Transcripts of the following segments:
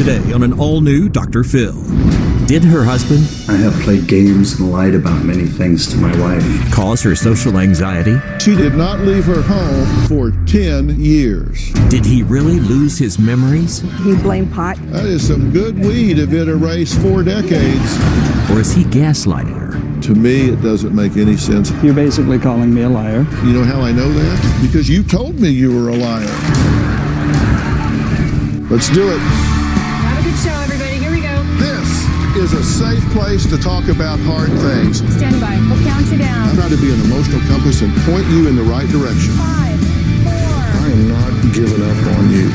Today on an all-new Dr. Phil. Did her husband I have played games and lied about many things to my wife. cause her social anxiety? She did not leave her home for 10 years. Did he really lose his memories? He blamed pot. That is some good weed if it erased 4 decades. Or is he gaslighting her? To me, it doesn't make any sense. You're basically calling me a liar. You know how I know that? Because you told me you were a liar. Let's do it. Have a good show, everybody. Here we go. This is a safe place to talk about hard things. Stand by. We'll count you down. I'm trying to be an emotional compass and point you in the right direction. 5, 4. I am not giving up on you.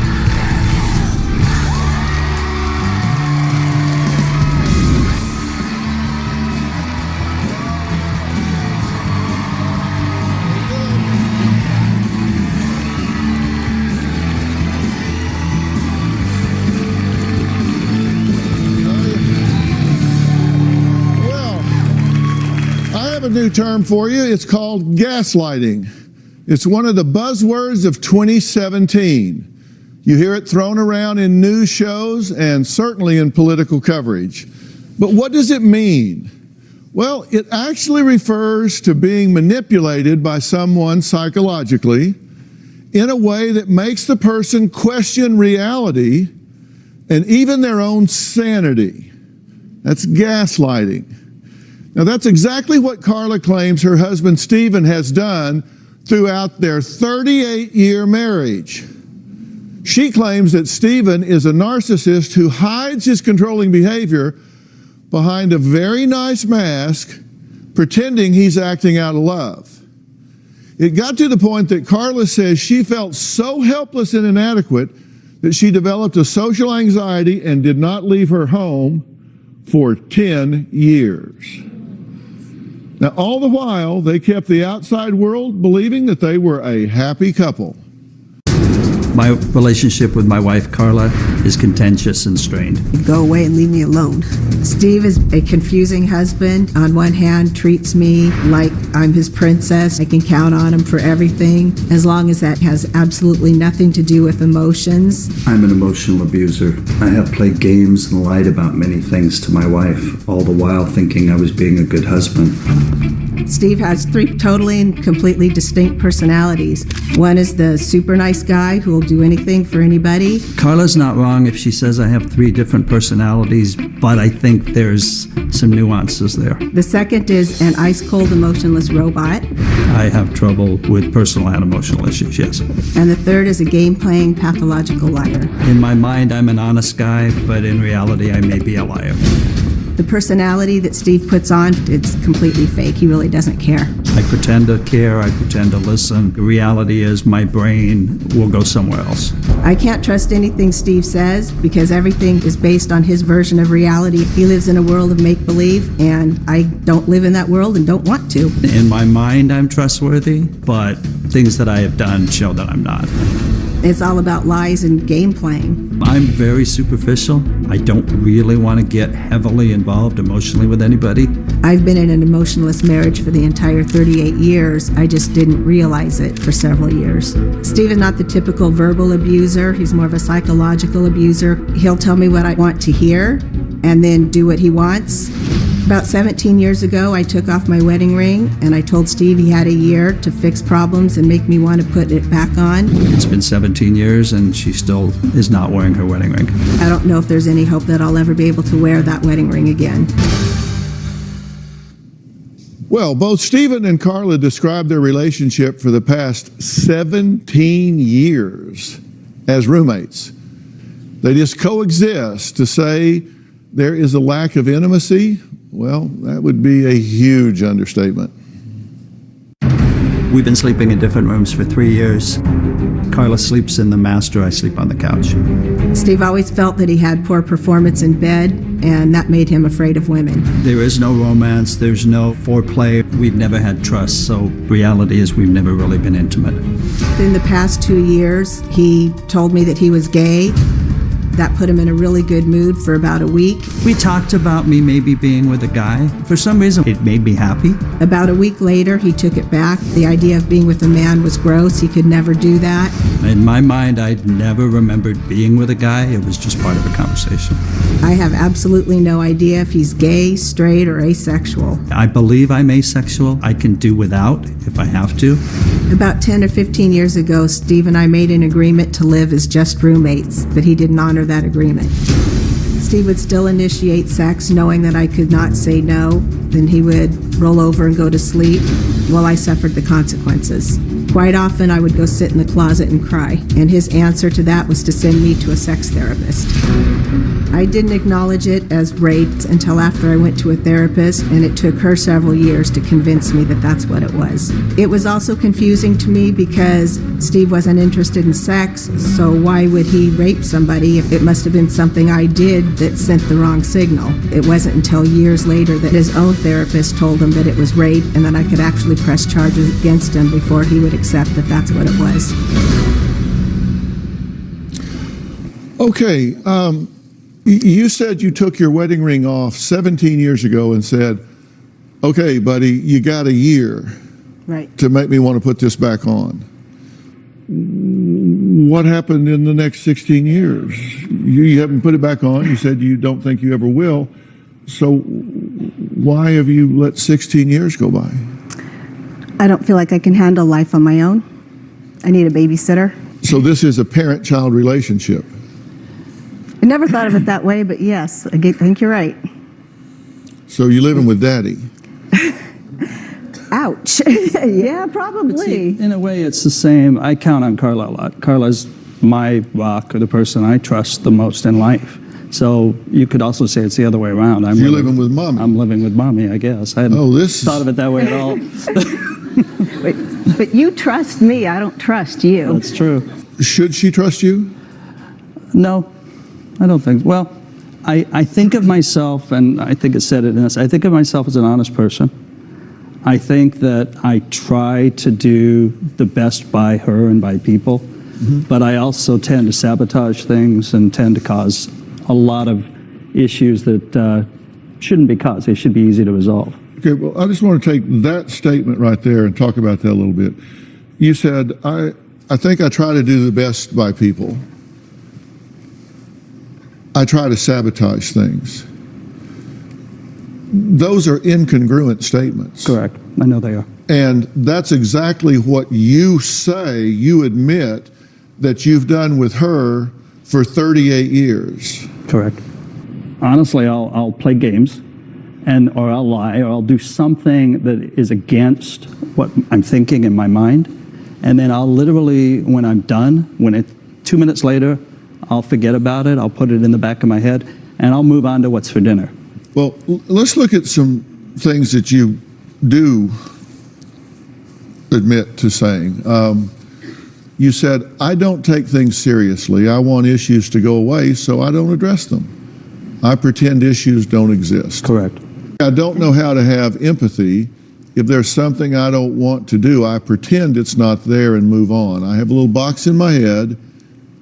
A new term for you. It's called gaslighting. It's one of the buzzwords of 2017. You hear it thrown around in news shows and certainly in political coverage. But what does it mean? Well, it actually refers to being manipulated by someone psychologically in a way that makes the person question reality and even their own sanity. That's gaslighting. Now, that's exactly what Carla claims her husband Stephen has done throughout their 38-year marriage. She claims that Stephen is a narcissist who hides his controlling behavior behind a very nice mask, pretending he's acting out of love. It got to the point that Carla says she felt so helpless and inadequate that she developed a social anxiety and did not leave her home for 10 years. Now, all the while, they kept the outside world believing that they were a happy couple. My relationship with my wife, Carla, is contentious and strained. Go away and leave me alone. Steve is a confusing husband. On one hand, treats me like I'm his princess. I can count on him for everything, as long as that has absolutely nothing to do with emotions. I'm an emotional abuser. I have played games and lied about many things to my wife, all the while thinking I was being a good husband. Steve has 3 totally and completely distinct personalities. One is the super nice guy who will do anything for anybody. Carla's not wrong if she says I have 3 different personalities, but I think there's some nuances there. The second is an ice-cold, emotionless robot. I have trouble with personal and emotional issues, yes. And the third is a game-playing, pathological liar. In my mind, I'm an honest guy, but in reality, I may be a liar. The personality that Steve puts on, it's completely fake. He really doesn't care. I pretend to care, I pretend to listen. The reality is my brain will go somewhere else. I can't trust anything Steve says because everything is based on his version of reality. He lives in a world of make-believe, and I don't live in that world and don't want to. In my mind, I'm trustworthy, but things that I have done show that I'm not. It's all about lies and game playing. I'm very superficial. I don't really want to get heavily involved emotionally with anybody. I've been in an emotionless marriage for the entire 38 years. I just didn't realize it for several years. Steve is not the typical verbal abuser. He's more of a psychological abuser. He'll tell me what I want to hear and then do what he wants. About 17 years ago, I took off my wedding ring and I told Steve he had a year to fix problems and make me want to put it back on. It's been 17 years and she still is not wearing her wedding ring. I don't know if there's any hope that I'll ever be able to wear that wedding ring again. Well, both Stephen and Carla described their relationship for the past 17 years as roommates. They just coexist. To say there is a lack of intimacy, well, that would be a huge understatement. We've been sleeping in different rooms for 3 years. Carla sleeps in the master, I sleep on the couch. Steve always felt that he had poor performance in bed, and that made him afraid of women. There is no romance, there's no foreplay. We've never had trust, so reality is we've never really been intimate. In the past 2 years, he told me that he was gay. That put him in a really good mood for about a week. We talked about me maybe being with a guy. For some reason, it made me happy. About a week later, he took it back. The idea of being with a man was gross. He could never do that. In my mind, I'd never remembered being with a guy. It was just part of a conversation. I have absolutely no idea if he's gay, straight, or asexual. I believe I'm asexual. I can do without if I have to. About 10 or 15 years ago, Steve and I made an agreement to live as just roommates, but he didn't honor that agreement. Steve would still initiate sex knowing that I could not say no. Then he would roll over and go to sleep while I suffered the consequences. Quite often, I would go sit in the closet and cry, and his answer to that was to send me to a sex therapist. I didn't acknowledge it as rape until after I went to a therapist, and it took her several years to convince me that that's what it was. It was also confusing to me because Steve wasn't interested in sex, so why would he rape somebody if it must have been something I did that sent the wrong signal? It wasn't until years later that his own therapist told him that it was rape and that I could actually press charges against him before he would accept that that's what it was. Okay, you said you took your wedding ring off 17 years ago and said, okay, buddy, you got a year Right. to make me want to put this back on. What happened in the next 16 years? You haven't put it back on. You said you don't think you ever will. So why have you let 16 years go by? I don't feel like I can handle life on my own. I need a babysitter. So this is a parent-child relationship. I never thought of it that way, but yes, I think you're right. So you're living with daddy. Ouch. Yeah, probably. See, in a way, it's the same. I count on Carla a lot. Carla's my rock, or the person I trust the most in life. So you could also say it's the other way around. You're living with mommy. I'm living with mommy, I guess. I hadn't thought of it that way at all. But you trust me. I don't trust you. That's true. Should she trust you? No, I don't think. Well, I think of myself, and I think it said it in this, I think of myself as an honest person. I think that I try to do the best by her and by people, but I also tend to sabotage things and tend to cause a lot of issues that shouldn't be caused. They should be easy to resolve. Okay, well, I just want to take that statement right there and talk about that a little bit. You said, I think I try to do the best by people. I try to sabotage things. Those are incongruent statements. Correct. I know they are. And that's exactly what you say, you admit that you've done with her for 38 years. Correct. Honestly, I'll play games, or I'll lie, or I'll do something that is against what I'm thinking in my mind, and then I'll literally, when I'm done, 2 minutes later, I'll forget about it. I'll put it in the back of my head, and I'll move on to what's for dinner. Well, let's look at some things that you do admit to saying. You said, I don't take things seriously. I want issues to go away, so I don't address them. I pretend issues don't exist. Correct. I don't know how to have empathy. If there's something I don't want to do, I pretend it's not there and move on. I have a little box in my head.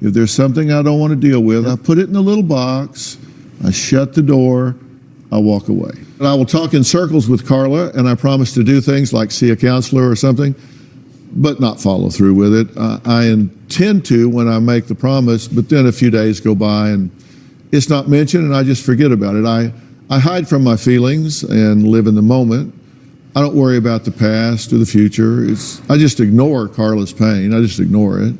If there's something I don't want to deal with, I put it in a little box, I shut the door, I walk away. And I will talk in circles with Carla, and I promise to do things like see a counselor or something, but not follow through with it. I intend to when I make the promise, but then a few days go by and it's not mentioned and I just forget about it. I hide from my feelings and live in the moment. I don't worry about the past or the future. I just ignore Carla's pain. I just ignore it.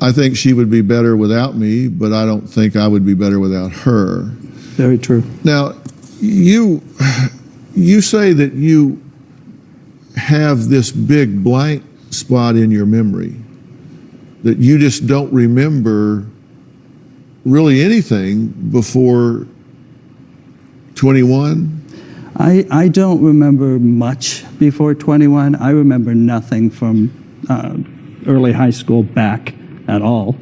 I think she would be better without me, but I don't think I would be better without her. Very true. Now, you say that you have this big blank spot in your memory, that you just don't remember really anything before 21? I don't remember much before 21. I remember nothing from early high school back at all.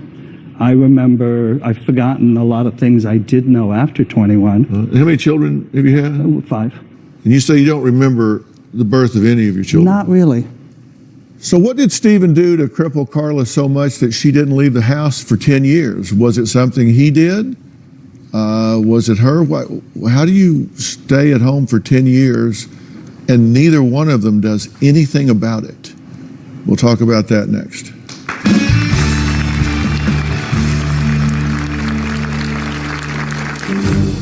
I remember I've forgotten a lot of things I did know after 21. How many children have you had? 5. And you say you don't remember the birth of any of your children? Not really. So what did Stephen do to cripple Carla so much that she didn't leave the house for 10 years? Was it something he did? Was it her? How do you stay at home for 10 years and neither one of them does anything about it? We'll talk about that next.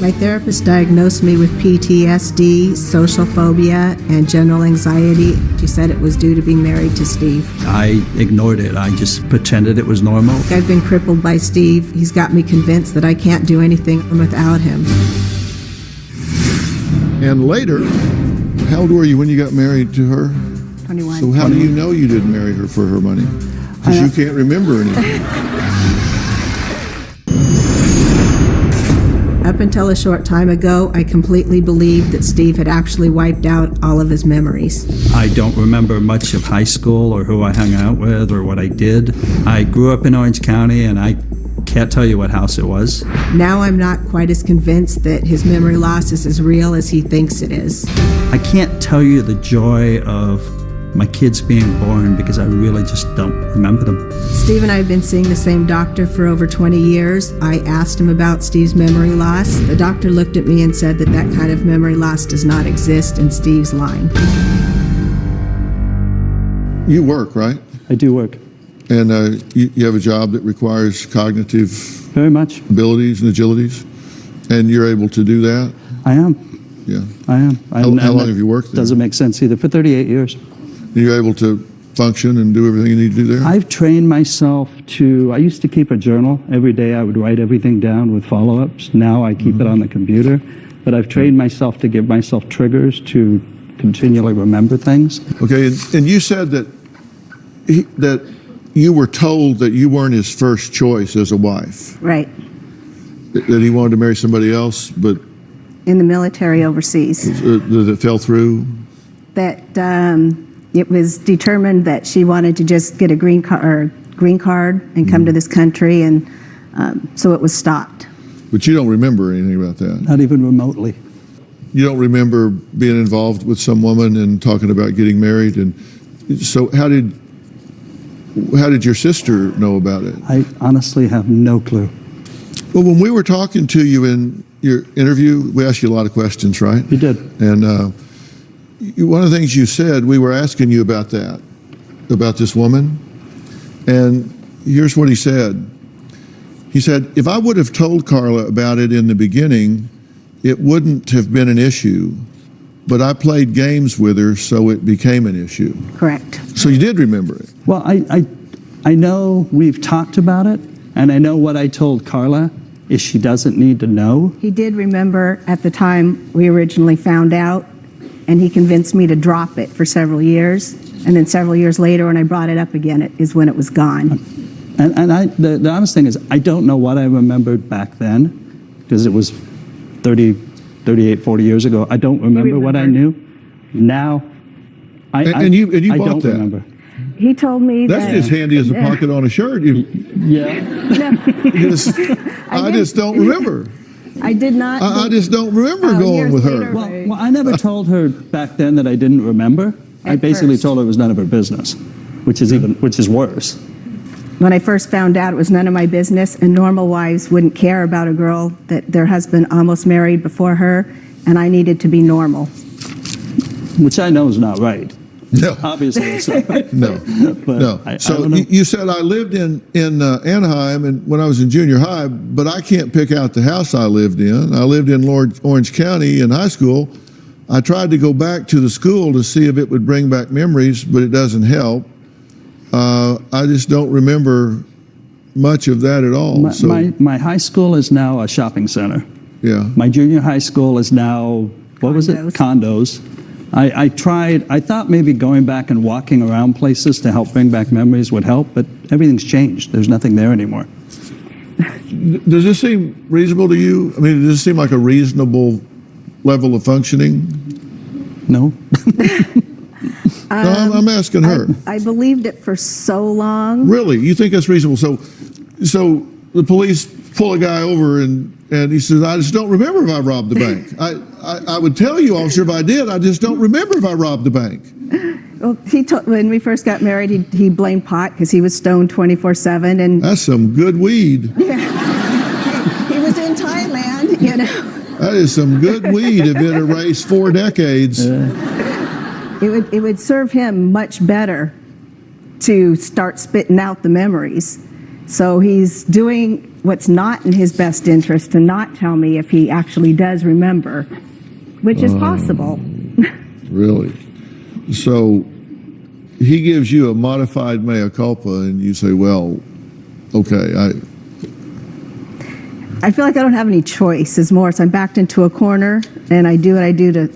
My therapist diagnosed me with PTSD, social phobia, and general anxiety. She said it was due to being married to Steve. I ignored it. I just pretended it was normal. I've been crippled by Steve. He's got me convinced that I can't do anything without him. And later, how old were you when you got married to her? 21. So how do you know you didn't marry her for her money? Because you can't remember anything. Up until a short time ago, I completely believed that Steve had actually wiped out all of his memories. I don't remember much of high school or who I hung out with or what I did. I grew up in Orange County and I can't tell you what house it was. Now I'm not quite as convinced that his memory loss is as real as he thinks it is. I can't tell you the joy of my kids being born because I really just don't remember them. Steve and I have been seeing the same doctor for over 20 years. I asked him about Steve's memory loss. The doctor looked at me and said that that kind of memory loss does not exist in Steve's line. You work, right? I do work. And you have a job that requires cognitive Very much. abilities and agilities, and you're able to do that? I am. Yeah. I am. How long have you worked there? Doesn't make sense either. For 38 years. Are you able to function and do everything you need to do there? I've trained myself I used to keep a journal. Every day I would write everything down with follow-ups. Now I keep it on the computer. But I've trained myself to give myself triggers to continually remember things. Okay, and you said that that you were told that you weren't his first choice as a wife, Right. that he wanted to marry somebody else, but In the military overseas. that it fell through. That it was determined that she wanted to just get a green card and come to this country, and so it was stopped. But you don't remember anything about that. Not even remotely. You don't remember being involved with some woman and talking about getting married. And so how did your sister know about it? I honestly have no clue. Well, when we were talking to you in your interview, we asked you a lot of questions, right? You did. And one of the things you said, we were asking you about that, about this woman. And here's what he said. He said, if I would have told Carla about it in the beginning, it wouldn't have been an issue. But I played games with her, so it became an issue. Correct. So you did remember it. Well, I know we've talked about it, and I know what I told Carla is she doesn't need to know. He did remember at the time we originally found out, and he convinced me to drop it for several years. And then several years later, when I brought it up again, it is when it was gone. And the honest thing is, I don't know what I remembered back then, because it was 38, 40 years ago. I don't remember what I knew. Now, I you I bought don't that. remember. He told me That's that... as handy as a pocket on a shirt. Yeah. I just don't remember. I did not... I just don't remember Oh, going years with her. later. Well, I never told her back then that I didn't remember. I At basically first. told her it was none of her business, which is worse. When I first found out, it was none of my business, and normal wives wouldn't care about a girl that their husband almost married before her, and I needed to be normal. Which I know is not right. No. Obviously, it's not right. No, But no. I So don't know. you said I lived in Anaheim and when I was in junior high, but I can't pick out the house I lived in. I lived in Orange County in high school. I tried to go back to the school to see if it would bring back memories, but it doesn't help. I just don't remember much of that at all. My high school is now a shopping center. Yeah. My junior high school is now, what was it? Condos. I tried, I thought maybe going back and walking around places to help bring back memories would help, but everything's changed. There's nothing there anymore. Does this seem reasonable to you? I mean, does this seem like a reasonable level of functioning? No? No, I'm asking her. I believed it for so long. Really? You think that's reasonable? So the police pull a guy over and he says, I just don't remember if I robbed the bank. I would tell you, officer, if I did. I just don't remember if I robbed the bank. Well, when we first got married, he blamed pot because he was stoned 24/7, and That's some good weed. he was in Thailand, you know. That is some good weed if it erased 4 decades. It would serve him much better to start spitting out the memories. So he's doing what's not in his best interest to not tell me if he actually does remember, which is possible. Really? So he gives you a modified mea culpa, and you say, well, okay, I feel like I don't have any choice. It's more, so I'm backed into a corner, and I do what I do to,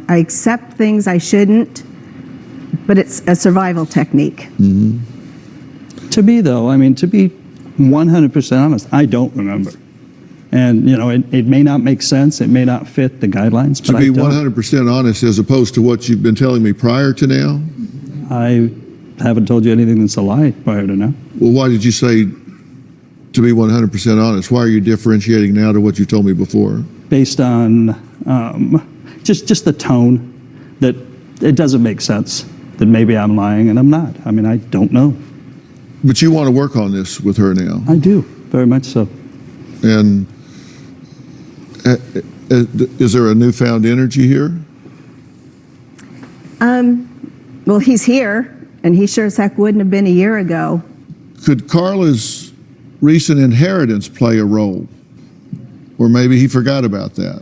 I accept things I shouldn't, but it's a survival technique. To be, though, to be 100% honest, I don't remember. And, it may not make sense, it may not fit the guidelines, but to be I don't. 100% honest, as opposed to what you've been telling me prior to now? I haven't told you anything that's a lie prior to now. Well, why did you say to be 100% honest? Why are you differentiating now to what you told me before? Based on just the tone, that it doesn't make sense, that maybe I'm lying and I'm not. I don't know. But you want to work on this with her now? I do, very much so. And is there a newfound energy here? Well, he's here, and he sure as heck wouldn't have been a year ago. Could Carla's recent inheritance play a role? Or maybe he forgot about that.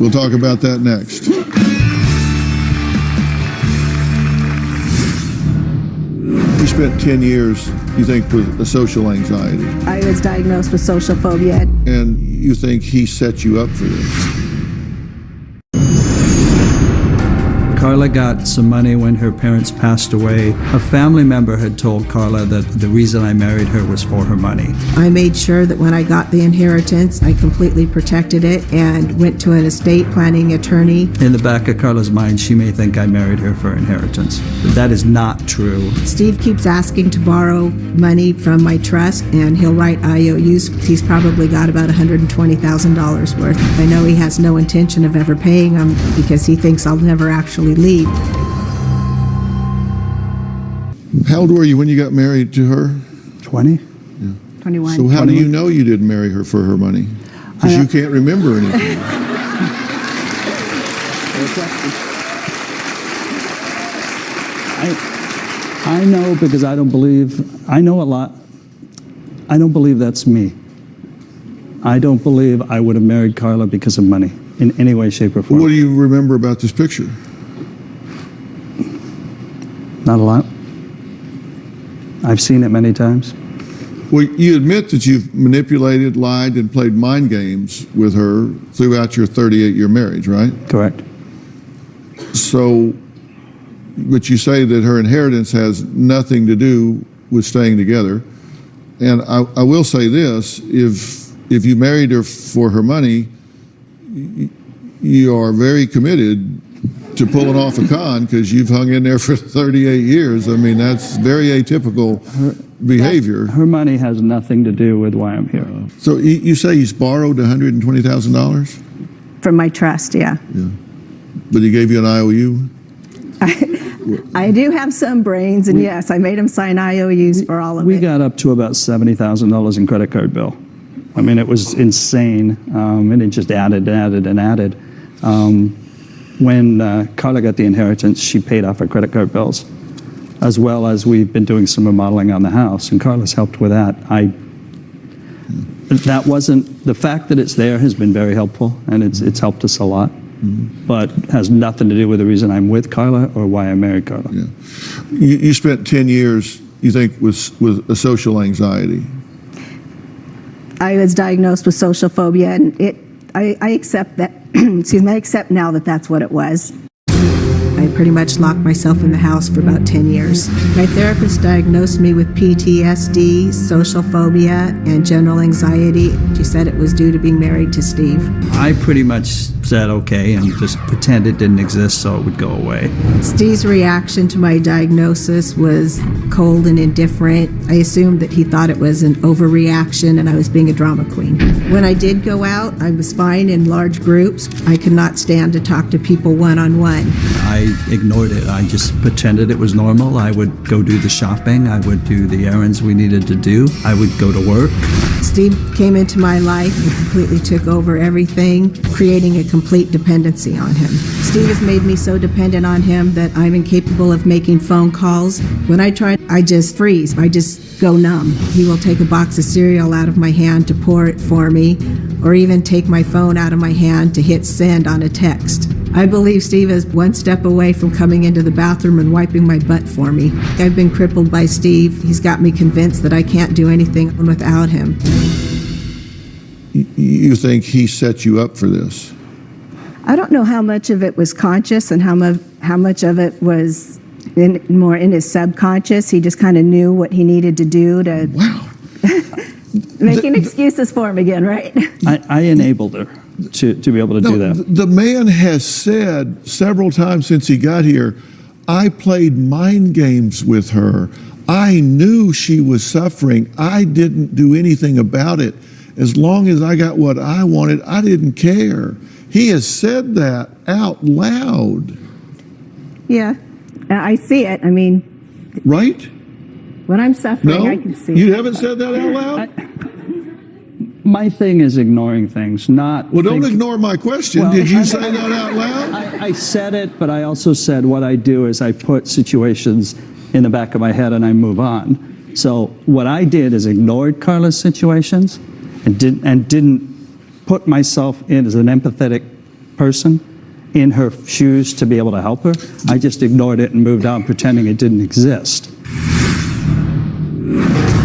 We'll talk about that next. You spent 10 years, you think, with a social anxiety. I was diagnosed with social phobia. And you think he set you up for this. Carla got some money when her parents passed away. A family member had told Carla that the reason I married her was for her money. I made sure that when I got the inheritance, I completely protected it and went to an estate planning attorney. In the back of Carla's mind, she may think I married her for inheritance. But that is not true. Steve keeps asking to borrow money from my trust, and he'll write IOUs. He's probably got about $120,000 worth. I know he has no intention of ever paying them because he thinks I'll never actually leave. How old were you when you got married to her? 20? 21. So how do you know you didn't marry her for her money? Because you can't remember anything. I know because I know a lot. I don't believe that's me. I don't believe I would have married Carla because of money in any way, shape, or form. What do you remember about this picture? Not a lot. I've seen it many times. Well, you admit that you've manipulated, lied, and played mind games with her throughout your 38-year marriage, right? Correct. So, but you say that her inheritance has nothing to do with staying together. And I will say this, if you married her for her money, you are very committed to pulling off a con because you've hung in there for 38 years. That's very atypical behavior. Her money has nothing to do with why I'm here. So you say he's borrowed $120,000? From my trust, yeah. But he gave you an IOU? I do have some brains, and yes, I made him sign IOUs for all of We it. got up to about $70,000 in credit card bill. It was insane, and it just added. When Carla got the inheritance, she paid off her credit card bills, as well as we've been doing some remodeling on the house, and Carla's helped with that. That wasn't, the fact that it's there has been very helpful, and it's helped us a lot, but has nothing to do with the reason I'm with Carla or why I married Carla. Yeah. You spent 10 years, you think, with a social anxiety. I was diagnosed with social phobia, and I accept that. Excuse me, I accept now that that's what it was. I pretty much locked myself in the house for about 10 years. My therapist diagnosed me with PTSD, social phobia, and general anxiety. She said it was due to being married to Steve. I pretty much said okay and just pretend it didn't exist so it would go away. Steve's reaction to my diagnosis was cold and indifferent. I assumed that he thought it was an overreaction and I was being a drama queen. When I did go out, I was fine in large groups. I could not stand to talk to people one-on-one. I ignored it. I just pretended it was normal. I would go do the shopping. I would do the errands we needed to do. I would go to work. Steve came into my life and completely took over everything, creating a complete dependency on him. Steve has made me so dependent on him that I'm incapable of making phone calls. When I try, I just freeze. I just go numb. He will take a box of cereal out of my hand to pour it for me, or even take my phone out of my hand to hit send on a text. I believe Steve is one step away from coming into the bathroom and wiping my butt for me. I've been crippled by Steve. He's got me convinced that I can't do anything without him. You think he set you up for this? I don't know how much of it was conscious and how much of it was more in his subconscious. He just kind of knew what he needed to do to making excuses for him again, right? I enabled her to be able to do that. The man has said several times since he got here, I played mind games with her. I knew she was suffering. I didn't do anything about it. As long as I got what I wanted, I didn't care. He has said that out loud. Yeah, I see it. I mean, right? When I'm suffering, No? I can see You it. haven't said that out loud? My thing is ignoring things, not... Well, don't ignore my question. Well, Did you say that out loud? I said it, but I also said what I do is I put situations in the back of my head and I move on. So what I did is ignored Carla's situations and didn't put myself in as an empathetic person in her shoes to be able to help her. I just ignored it and moved on pretending it didn't exist.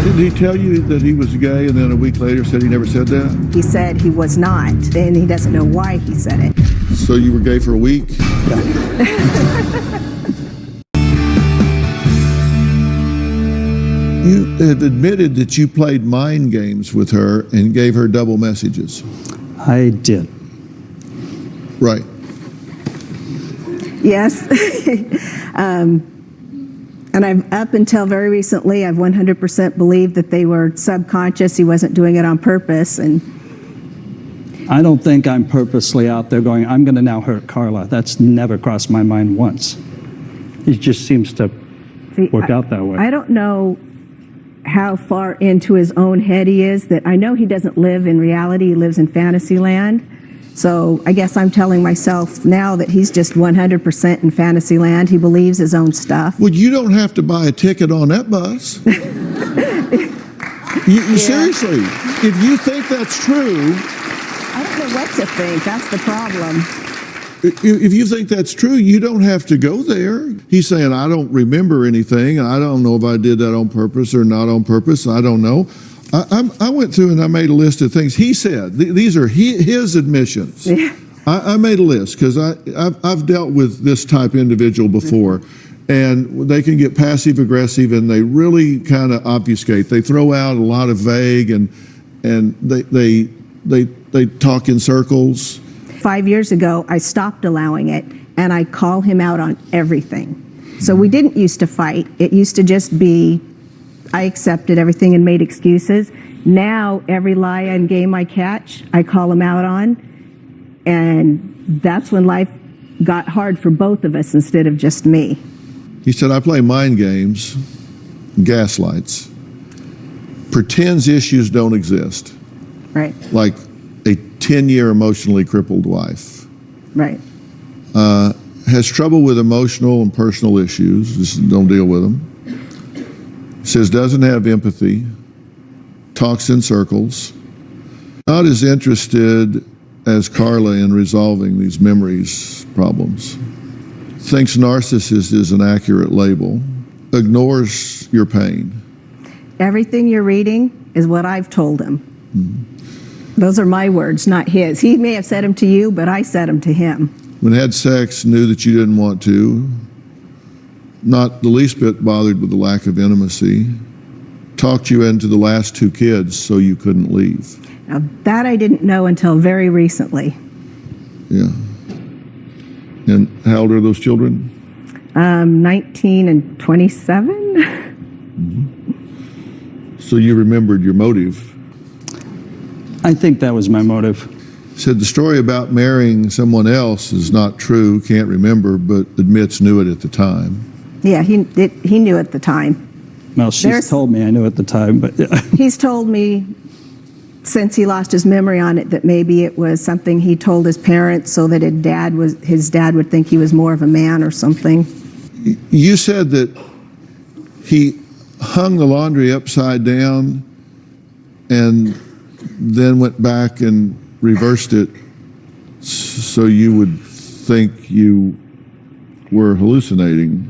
Did he tell you that he was gay and then a week later said he never said that? He said he was not, and he doesn't know why he said it. So you were gay for a week? You have admitted that you played mind games with her and gave her double messages. I did. Right. Yes. And I've, up until very recently, I've 100% believed that they were subconscious. He wasn't doing it on purpose. And I don't think I'm purposely out there going, I'm going to now hurt Carla. That's never crossed my mind once. It just seems to work out that way. I don't know how far into his own head he is. That I know he doesn't live in reality. He lives in fantasy land. So I guess I'm telling myself now that he's just 100% in fantasy land. He believes his own stuff. Well, you don't have to buy a ticket on that bus. Seriously, if you think that's true... I don't know what to think. That's the problem. If you think that's true, you don't have to go there. He's saying, I don't remember anything. I don't know if I did that on purpose or not on purpose. I don't know. I went through and I made a list of things he said. These are his admissions. Yeah. I made a list because I've dealt with this type of individual before, and they can get passive aggressive and they really kind of obfuscate. They throw out a lot of vague and they talk in circles. 5 years ago, I stopped allowing it, and I call him out on everything. So we didn't used to fight. It used to just be, I accepted everything and made excuses. Now, every lie and game I catch, I call him out on. And that's when life got hard for both of us instead of just me. He said, I play mind games, gaslights, pretends issues don't exist. Right. Like a 10-year emotionally crippled wife. Right. Has trouble with emotional and personal issues, just don't deal with them. Says doesn't have empathy, talks in circles, not as interested as Carla in resolving these memories problems. Thinks narcissist is an accurate label, ignores your pain. Everything you're reading is what I've told him. Mm-hmm. Those are my words, not his. He may have said them to you, but I said them to him. when had sex, knew that you didn't want to, not the least bit bothered with the lack of intimacy, talked you into the last 2 kids so you couldn't leave. Now, that I didn't know until very recently. Yeah. And how old are those children? 19 and 27. So you remembered your motive. I think that was my motive. Said the story about marrying someone else is not true, can't remember, but admits knew it at the time. Yeah, he knew at the time. Well, she's There's- told me I knew at the time, but He's told me since he lost his memory on it that maybe it was something he told his parents so that his dad would think he was more of a man or something. You said that he hung the laundry upside down and then went back and reversed it so you would think you were hallucinating.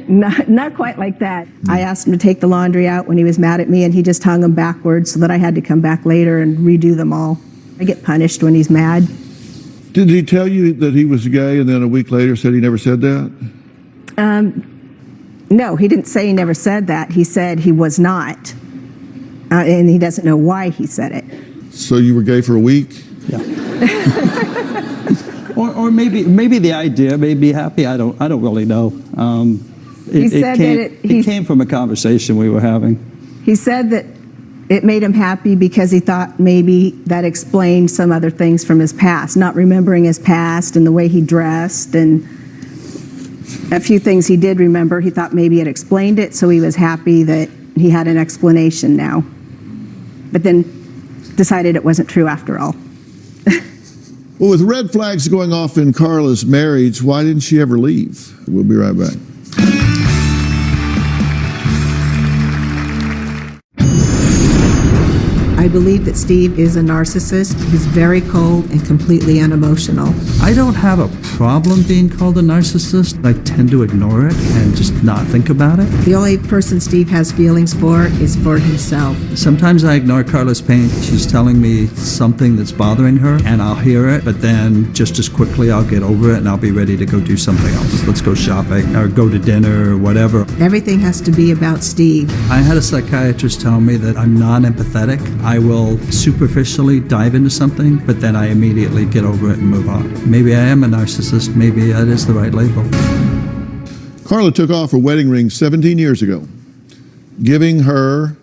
Not quite like that. I asked him to take the laundry out when he was mad at me, and he just hung them backwards so that I had to come back later and redo them all. I get punished when he's mad. Did he tell you that he was gay and then a week later said he never said that? No, he didn't say he never said that. He said he was not, and he doesn't know why he said it. So you were gay for a week? yeah. or maybe the idea made me happy. I don't really know. He said that it came from a conversation we were having. He said that it made him happy because he thought maybe that explained some other things from his past, not remembering his past and the way he dressed and a few things he did remember. He thought maybe it explained it, so he was happy that he had an explanation now. But then decided it wasn't true after all. Well, with red flags going off in Carla's marriage, why didn't she ever leave? We'll be right back. I believe that Steve is a narcissist. He's very cold and completely unemotional. I don't have a problem being called a narcissist. I tend to ignore it and just not think about it. The only person Steve has feelings for is for himself. Sometimes I ignore Carla's pain. She's telling me something that's bothering her, and I'll hear it, but then just as quickly I'll get over it and I'll be ready to go do something else. Let's go shopping or go to dinner or whatever. Everything has to be about Steve. I had a psychiatrist tell me that I'm non-empathetic. I will superficially dive into something, but then I immediately get over it and move on. Maybe I am a narcissist. Maybe that is the right label. Carla took off her wedding ring 17 years ago, giving her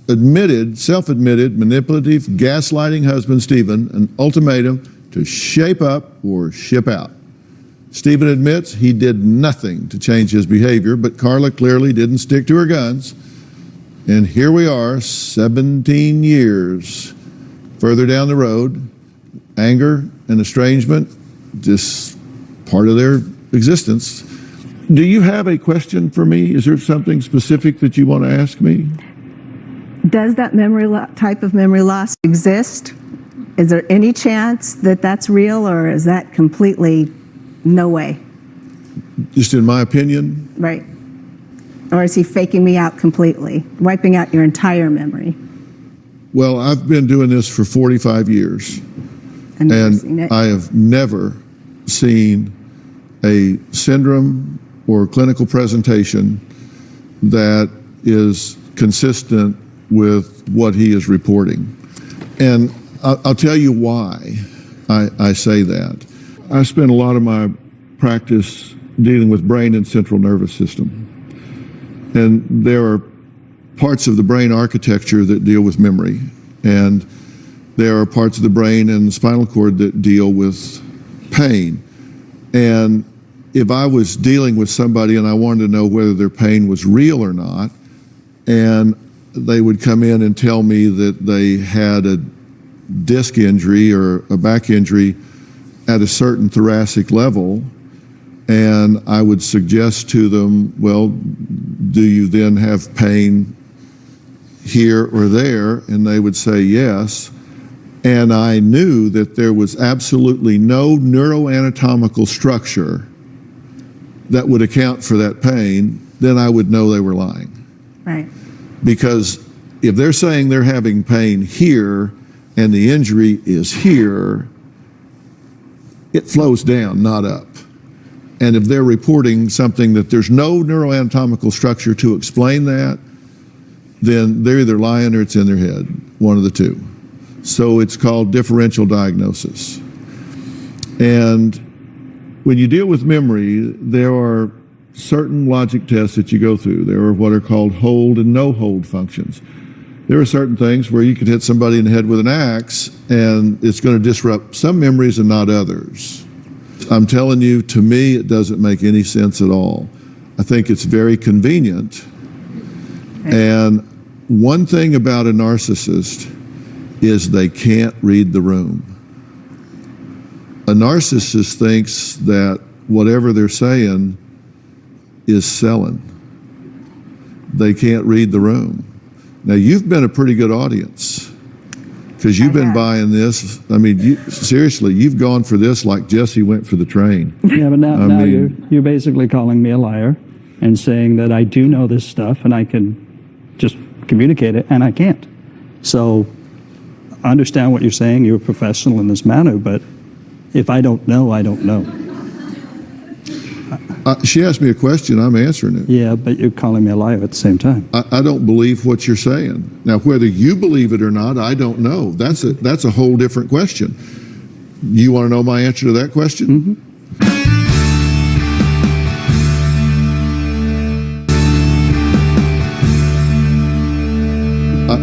self-admitted, manipulative, gaslighting husband, Stephen, an ultimatum to shape up or ship out. Stephen admits he did nothing to change his behavior, but Carla clearly didn't stick to her guns. And here we are, 17 years further down the road, anger and estrangement, just part of their existence. Do you have a question for me? Is there something specific that you want to ask me? Does that type of memory loss exist? Is there any chance that that's real, or is that completely no way? Just in my opinion, Right. Or is he faking me out completely, wiping out your entire memory? well, I've been doing this for 45 years, I've never seen and it. I have never seen a syndrome or clinical presentation that is consistent with what he is reporting. And I'll tell you why I say that. I spend a lot of my practice dealing with brain and central nervous system. And there are parts of the brain architecture that deal with memory. And there are parts of the brain and the spinal cord that deal with pain. And if I was dealing with somebody and I wanted to know whether their pain was real or not, and they would come in and tell me that they had a disc injury or a back injury at a certain thoracic level, and I would suggest to them, well, do you then have pain here or there? And they would say yes. And I knew that there was absolutely no neuroanatomical structure that would account for that pain. Then I would know they were lying. Right. Because if they're saying they're having pain here and the injury is here, it flows down, not up. And if they're reporting something that there's no neuroanatomical structure to explain that, then they're either lying or it's in their head, one of the two. So it's called differential diagnosis. And when you deal with memory, there are certain logic tests that you go through. There are what are called hold and no hold functions. There are certain things where you could hit somebody in the head with an axe and it's going to disrupt some memories and not others. I'm telling you, to me, it doesn't make any sense at all. I think it's very convenient. And one thing about a narcissist is they can't read the room. A narcissist thinks that whatever they're saying is selling. They can't read the room. Now, you've been a pretty good audience because you've been buying this. I mean, seriously, you've gone for this like Jesse went for the train. Yeah, but now you're basically calling me a liar and saying that I do know this stuff and I can just communicate it, and I can't. So I understand what you're saying. You're a professional in this matter, but if I don't know, I don't know. She asked me a question, I'm answering it. Yeah, but you're calling me a liar at the same time. I don't believe what you're saying. Now, whether you believe it or not, I don't know. That's a whole different question. You want to know my answer to that question? Mm-hmm.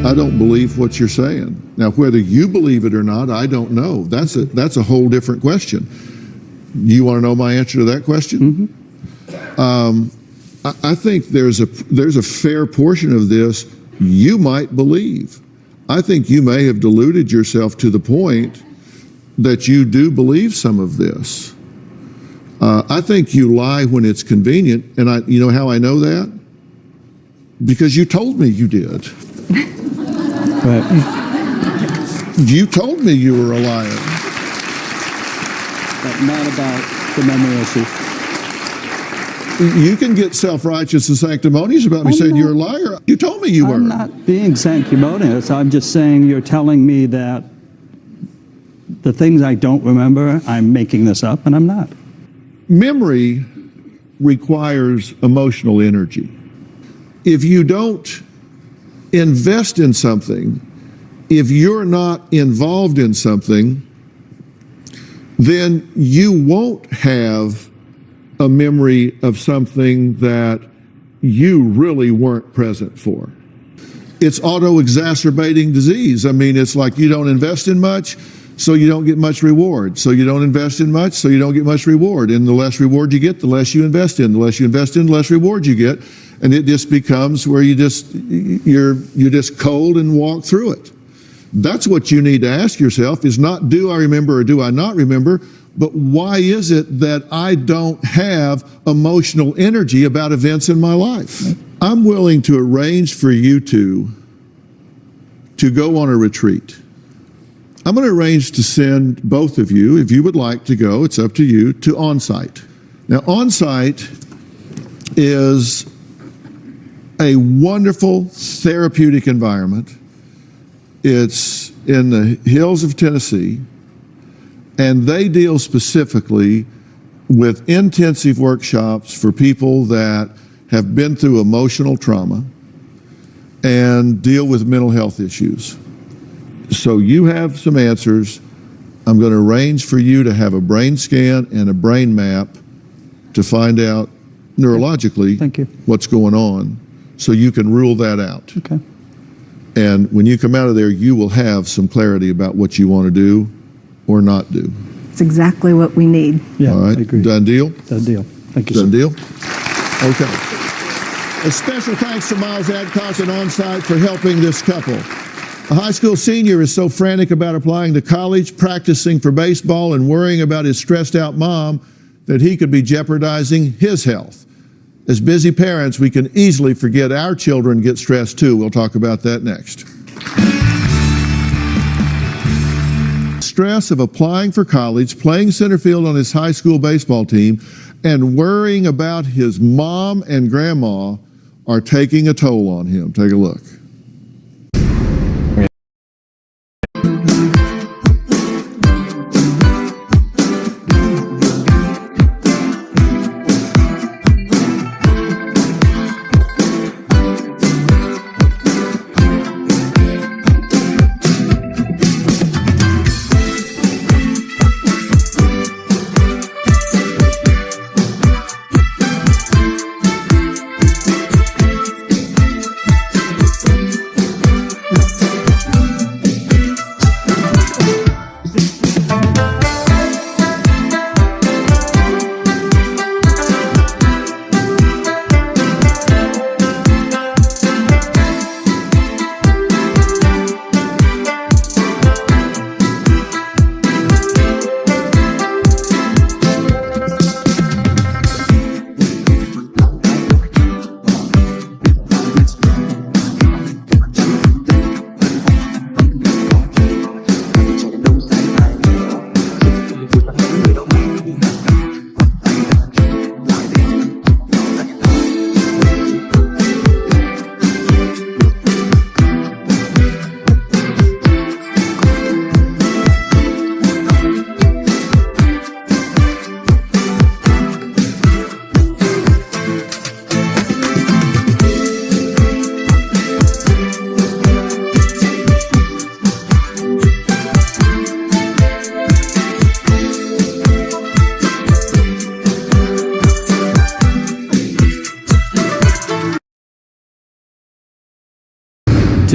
I don't believe what you're saying. Now, whether you believe it or not, I don't know. That's a whole different question. You want to know my answer to that question? Mm-hmm. I think there's a fair portion of this you might believe. I think you may have deluded yourself to the point that you do believe some of this. I think you lie when it's convenient, and you know how I know that? Because you told me you did. Right. You told me you were a liar. But not about the memory issue. You can get self-righteous and sanctimonious about me saying you're a liar. You told me you were. I'm not being sanctimonious. I'm just saying you're telling me that the things I don't remember, I'm making this up, and I'm not. Memory requires emotional energy. If you don't invest in something, if you're not involved in something, then you won't have a memory of something that you really weren't present for. It's auto-exacerbating disease. I mean, it's like you don't invest in much, so you don't get much reward. So you don't invest in much, so you don't get much reward. And the less reward you get, the less you invest in. The less you invest in, the less reward you get. And it just becomes where you're just cold and walk through it. That's what you need to ask yourself, is not do I remember or do I not remember, but why is it that I don't have emotional energy about events in my life? I'm willing to arrange for you to go on a retreat. I'm going to arrange to send both of you, if you would like to go, it's up to you, to On-Site. Now, On-Site is a wonderful therapeutic environment. It's in the hills of Tennessee, and they deal specifically with intensive workshops for people that have been through emotional trauma and deal with mental health issues. So you have some answers. I'm going to arrange for you to have a brain scan and a brain map to find out neurologically Thank you. what's going on, so you can rule that out. Okay. And when you come out of there, you will have some clarity about what you want to do or not do. It's exactly what we need. Yeah, All right? I agree. Done deal? Done deal. Thank you, Done sir. deal? Okay. A special thanks to Miles Adcock and On-Site for helping this couple. A high school senior is so frantic about applying to college, practicing for baseball, and worrying about his stressed out mom that he could be jeopardizing his health. As busy parents, we can easily forget our children get stressed too. We'll talk about that next. Stress of applying for college, playing center field on his high school baseball team, and worrying about his mom and grandma are taking a toll on him. Take a look.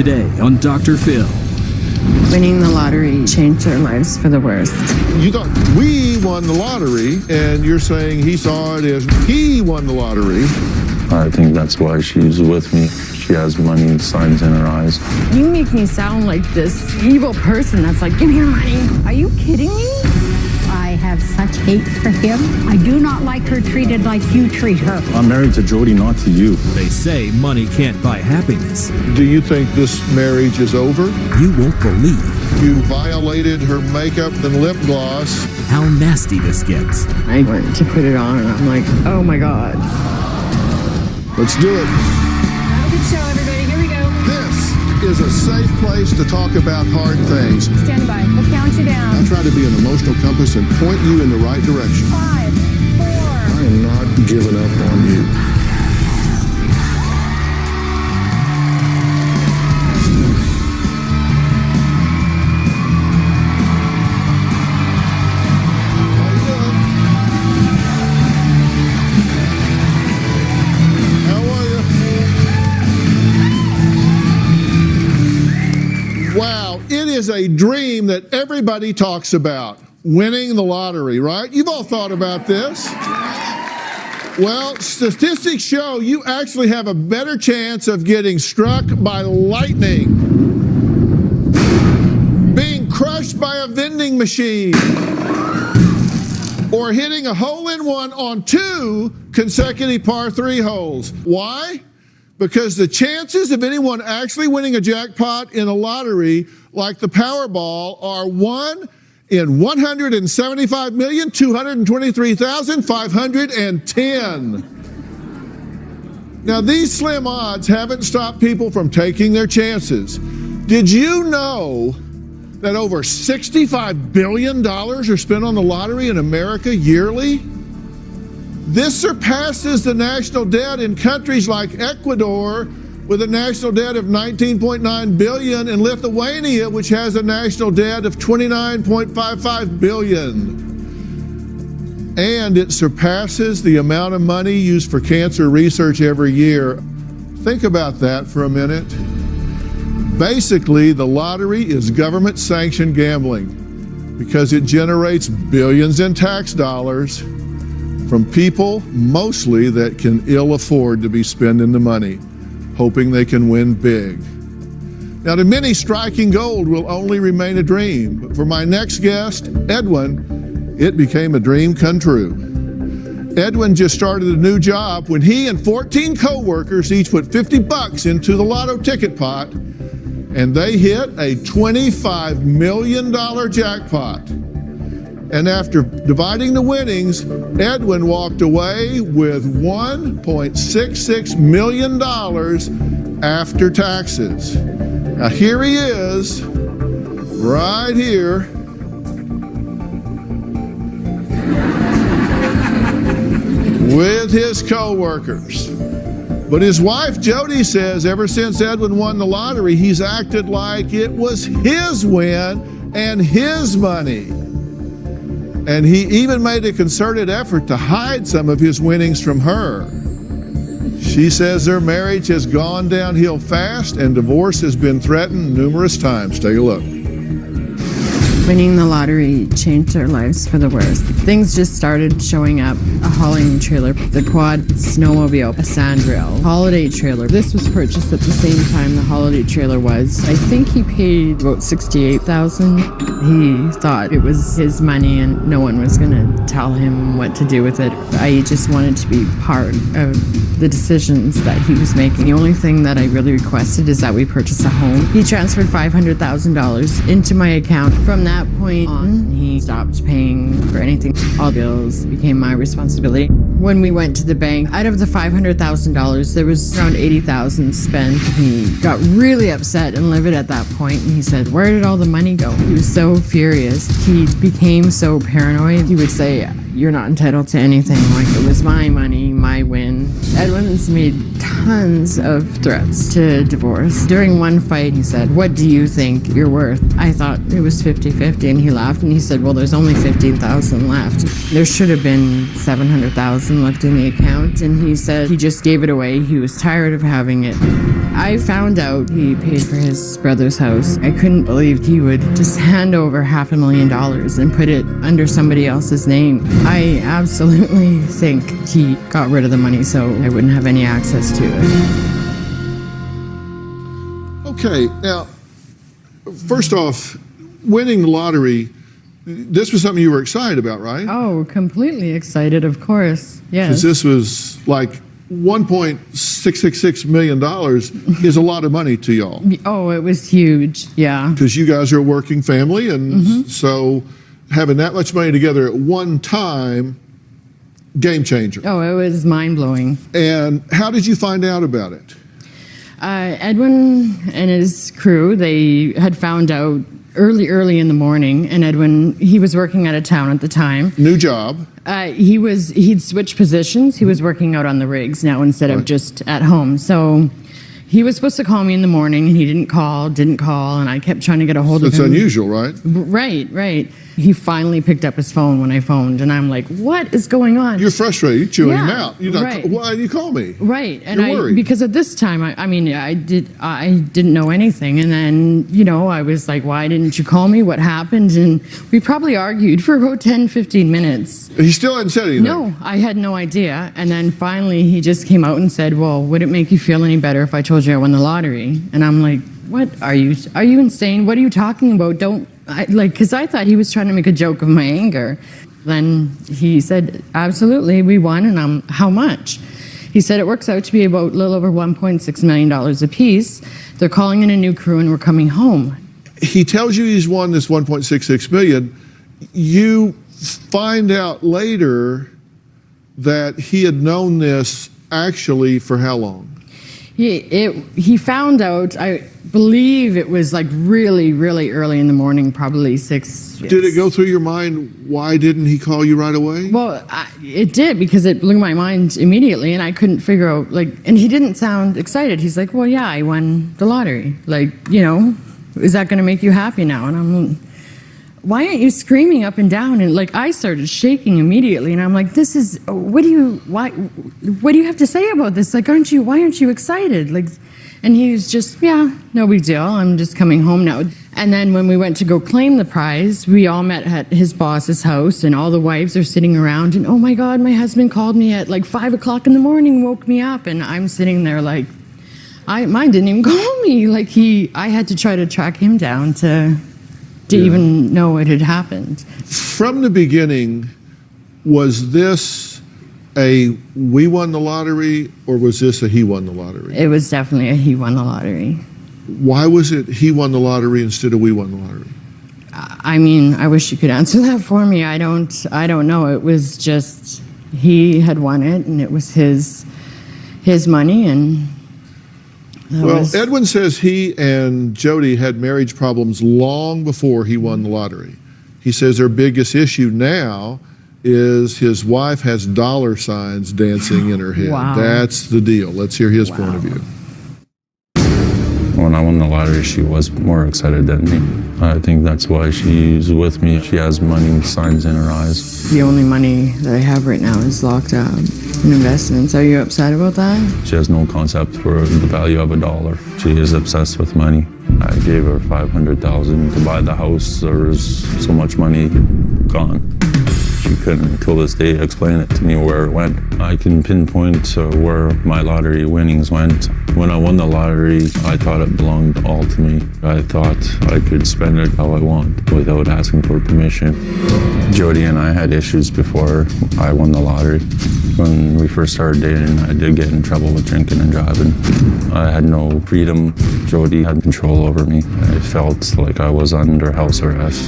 Today on Dr. Phil. Winning the lottery changed our lives for the worst. You thought we won the lottery, and you're saying he saw it as he won the lottery. I think that's why she's with me. She has money signs in her eyes. You make me sound like this evil person that's like, give me your money. Are you kidding me? I have such hate for him. I do not like her treated like you treat her. I'm married to Jody, not to you. They say money can't buy happiness. Do you think this marriage is over? You won't believe You violated her makeup and lip gloss. how nasty this gets. I went to put it on and I'm like, oh my God. Let's do it. Have a good show, everybody. Here we go. This is a safe place to talk about hard things. Stand by. We'll count you I down. try to be an emotional compass and point you in the right direction. 5, 4. I am not giving up on you. How are you? Wow, it is a dream that everybody talks about. Winning the lottery, right? You've all thought about this. Well, statistics show you actually have a better chance of getting struck by lightning, being crushed by a vending machine, or hitting a hole-in-one on 2 consecutive par 3 holes. Why? Because the chances of anyone actually winning a jackpot in a lottery like the Powerball are 1 in 175,223,510. Now, these slim odds haven't stopped people from taking their chances. Did you know that over $65 billion are spent on the lottery in America yearly? This surpasses the national debt in countries like Ecuador, with a national debt of $19.9 billion, and Lithuania, which has a national debt of $29.55 billion. And it surpasses the amount of money used for cancer research every year. Think about that for a minute. Basically, the lottery is government-sanctioned gambling because it generates billions in tax dollars from people mostly that can ill afford to be spending the money, hoping they can win big. Now, to many, striking gold will only remain a dream. But for my next guest, Edwin, it became a dream come true. Edwin just started a new job when he and 14 co-workers each put $50 into the lotto ticket pot, and they hit a $25 million jackpot. And after dividing the winnings, Edwin walked away with $1.66 million after taxes. Now here he is, right here. With his co-workers. But his wife, Jody, says ever since Edwin won the lottery, he's acted like it was his win and his money. And he even made a concerted effort to hide some of his winnings from her. She says their marriage has gone downhill fast and divorce has been threatened numerous times. Take a look. Winning the lottery changed our lives for the worst. Things just started showing up. A hauling trailer, the quad snowmobile, a sandrail, holiday trailer. This was purchased at the same time the holiday trailer was. I think he paid about $68,000. He thought it was his money and no one was going to tell him what to do with it. I just wanted to be part of the decisions that he was making. The only thing that I really requested is that we purchase a home. He transferred $500,000 into my account. From that point on, he stopped paying for anything. All bills became my responsibility. When we went to the bank, out of the $500,000, there was around $80,000 spent. He got really upset and livid at that point, and he said, "Where did all the money go?" He was so furious. He became so paranoid. He would say, you're not entitled to anything. Like, it was my money, my win. Edwin's made tons of threats to divorce. During one fight, he said, "What do you think you're worth?" I thought it was 50-50, and he laughed, and he said, "Well, there's only 15,000 left. There should have been 700,000 left in the account," and he said he just gave it away. He was tired of having it. I found out he paid for his brother's house. I couldn't believe he would just hand over $500,000 and put it under somebody else's name. I absolutely think he got rid of the money so I wouldn't have any access to it. Okay, now, first off, winning the lottery, this was something you were excited about, right? Oh, completely excited, of course. Yes. Because this was like $1.666 million is a lot of money to y'all. Oh, it was huge, yeah. Because you guys are a working family, and so having that much money together at one time, game changer. Oh, it was mind-blowing. And how did you find out about it? Edwin and his crew, they had found out early in the morning, and Edwin, he was working out of town at the time. New job. He'd switched positions. He was working out on the rigs now instead of just at home. So he was supposed to call me in the morning, and he didn't call, and I kept trying to get a hold of him. That's unusual, right? Right. He finally picked up his phone when I phoned, and I'm like, what is going on? You're frustrated. You're chewing him out. You're not, right. Why did you call me? Right. And You're worried. Because at this time, I didn't know anything. And then, I was like, why didn't you call me? What happened? And we probably argued for about 10, 15 minutes. He still hadn't said anything? No, I had no idea. And then finally, he just came out and said, well, would it make you feel any better if I told you I won the lottery? And I'm like, what? Are you insane? What are you talking about? Because I thought he was trying to make a joke of my anger. Then he said, absolutely, we won, and how much? He said it works out to be about a little over $1.6 million a piece. They're calling in a new crew, and we're coming home. He tells you he's won this $1.66 million. You find out later that he had known this actually for how long? He found out, I believe it was like really, really early in the morning, probably 6. Did it go through your mind, why didn't he call you right away? Well, it did, because it blew my mind immediately, and I couldn't figure out, and he didn't sound excited. He's like, well, yeah, I won the lottery. Is that going to make you happy now? And I'm like, why aren't you screaming up and down? And I started shaking immediately, and I'm like, what do you have to say about this? Why aren't you excited? And he was just, yeah, no big deal. I'm just coming home now. And then when we went to go claim the prize, we all met at his boss's house, and all the wives are sitting around, and oh my God, my husband called me at 5 o'clock in the morning, woke me up, and I'm sitting there mine didn't even call me. I had to try to track him down to even know it had happened. From the beginning, was this a we won the lottery, or was this a he won the lottery? It was definitely a he won the lottery. Why was it he won the lottery instead of we won the lottery? I wish you could answer that for me. I don't know. It was just he had won it, and it was his money, and Edwin says he and Jody had marriage problems long before he won the lottery. He says their biggest issue now is his wife has dollar signs dancing in her head. Wow. That's the deal. Let's hear his point of view. When I won the lottery, she was more excited than me. I think that's why she's with me. She has money signs in her eyes. The only money that I have right now is locked up in investments. Are you upset about that? She has no concept for the value of a dollar. She is obsessed with money. I gave her $500,000 to buy the house. There was so much money gone. She couldn't, till this day, explain it to me where it went. I can pinpoint where my lottery winnings went. When I won the lottery, I thought it belonged all to me. I thought I could spend it how I want without asking for permission. Jody and I had issues before I won the lottery. When we first started dating, I did get in trouble with drinking and driving. I had no freedom. Jody had control over me. I felt like I was under house arrest.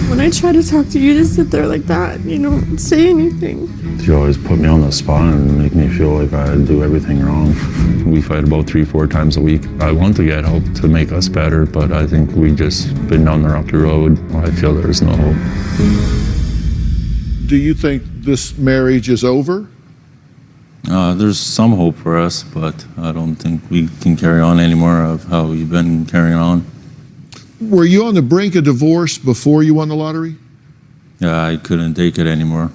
When I try to talk to you, just sit there like that. You don't say anything. She always put me on the spot and make me feel like I do everything wrong. We fight about 3-4 times a week. I want to get help to make us better, but I think we just been down the rocky road. I feel there's no hope. do you think this marriage is over? There's some hope for us, but I don't think we can carry on anymore of how we've been carrying on. Were you on the brink of divorce before you won the lottery? Yeah, I couldn't take it anymore.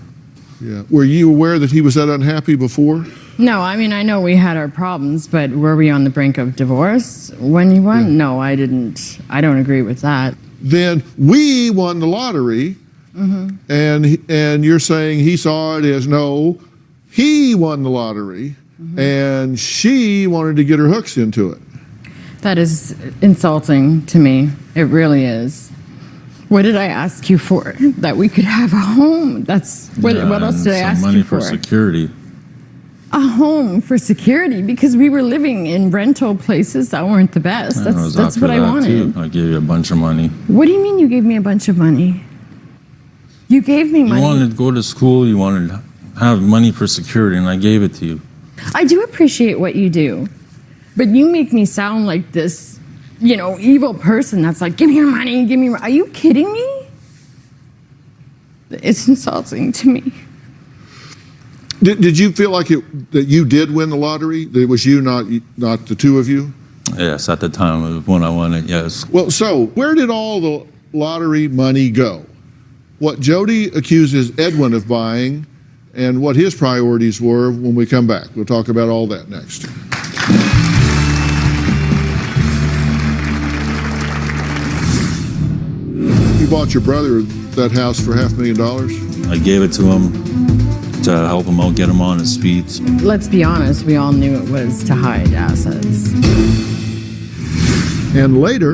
Yeah. Were you aware that he was that unhappy before? No, I mean, I know we had our problems, but were we on the brink of divorce when you won? Yeah. No, I didn't. I don't agree with that. Then we won the lottery, and you're saying he saw it as no, he won the lottery, and she wanted to get her hooks into it. That is insulting to me. It really is. What did I ask you for? That we could have a home. That's what else did I ask money you for? for security. A home for security, because we were living in rental places that weren't the best. That's what I wanted. Too. I gave you a bunch of money. What do you mean you gave me a bunch of money? You gave me money. You wanted to go to school, you wanted to have money for security, and I gave it to you. I do appreciate what you do, but you make me sound like this, evil person that's like, give me your money, give me your... Are you kidding me? It's insulting to me. Did you feel like that you did win the lottery? That it was you, not the two of you? Yes, at the time when I won it, yes. Well, so where did all the lottery money go? What Jody accuses Edwin of buying and what his priorities were when we come back. We'll talk about all that next. You bought your brother that house for $500,000? I gave it to him to help him out, get him on his feet. Let's be honest, we all knew it was to hide assets. And later,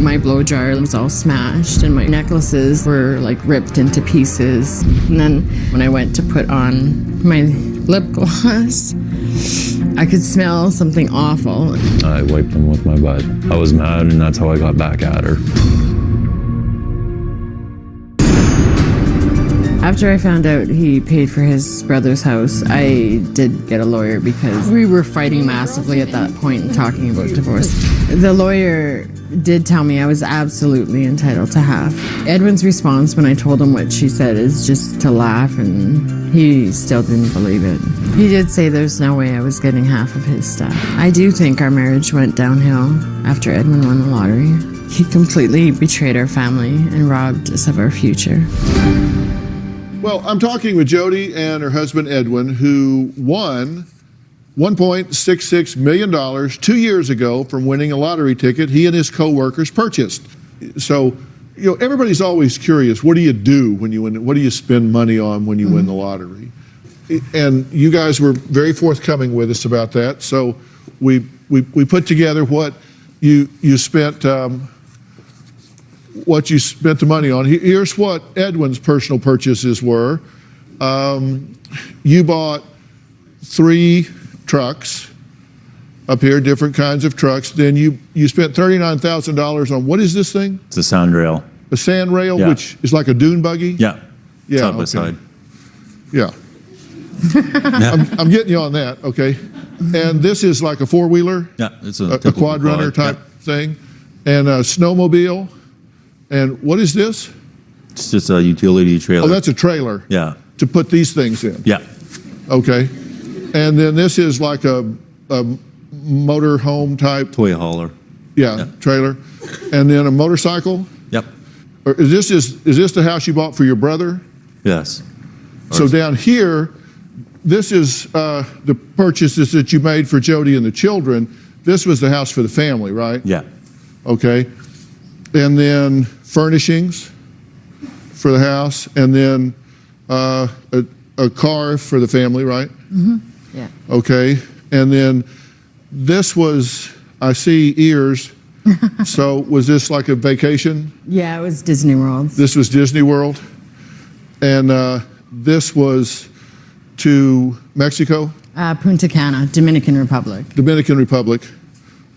my blow jar was all smashed and my necklaces were like ripped into pieces. And then when I went to put on my lip gloss, I could smell something awful. I wiped them with my butt. I was mad, and that's how I got back at her. After I found out he paid for his brother's house, I did get a lawyer because we were fighting massively at that point and talking about divorce. The lawyer did tell me I was absolutely entitled to half. Edwin's response when I told him what she said is just to laugh, and he still didn't believe it. He did say there's no way I was getting half of his stuff. I do think our marriage went downhill after Edwin won the lottery. He completely betrayed our family and robbed us of our future. well, I'm talking with Jody and her husband Edwin, who won $1.66 million 2 years ago from winning a lottery ticket he and his co-workers purchased. So, everybody's always curious, what do you do when you win? What do you spend money on when you win the lottery? And you guys were very forthcoming with us about that. So we put together what you spent the money on. Here's what Edwin's personal purchases were. You bought 3 trucks up here, different kinds of trucks. Then you spent $39,000 on, what is this thing? It's a sand rail. A sand rail, Yeah. which is like a dune buggy? Yeah. Yeah, Side by okay. side. Yeah. I'm getting you on that, okay. And this is like a 4-wheeler? Yeah, it's A typical quad runner quad, type thing? And a snowmobile? And what is this? It's just a utility trailer. Oh, that's a trailer Yeah. to put these things in? Yeah. Okay. And then this is like a motor home type? Toy hauler. Yeah, trailer. And then a motorcycle? Yep. Or is this the house you bought for your brother? Yes. So down here, this is the purchases that you made for Jody and the children. This was the house for the family, right? Yeah. Okay. And then furnishings for the house, and then a car for the family, right? Mm-hmm. Yeah. Okay. And then this was, I see ears. So was this like a vacation? Yeah, it was Disney World. This was Disney World. And this was to Mexico? Punta Cana, Dominican Republic. Dominican Republic.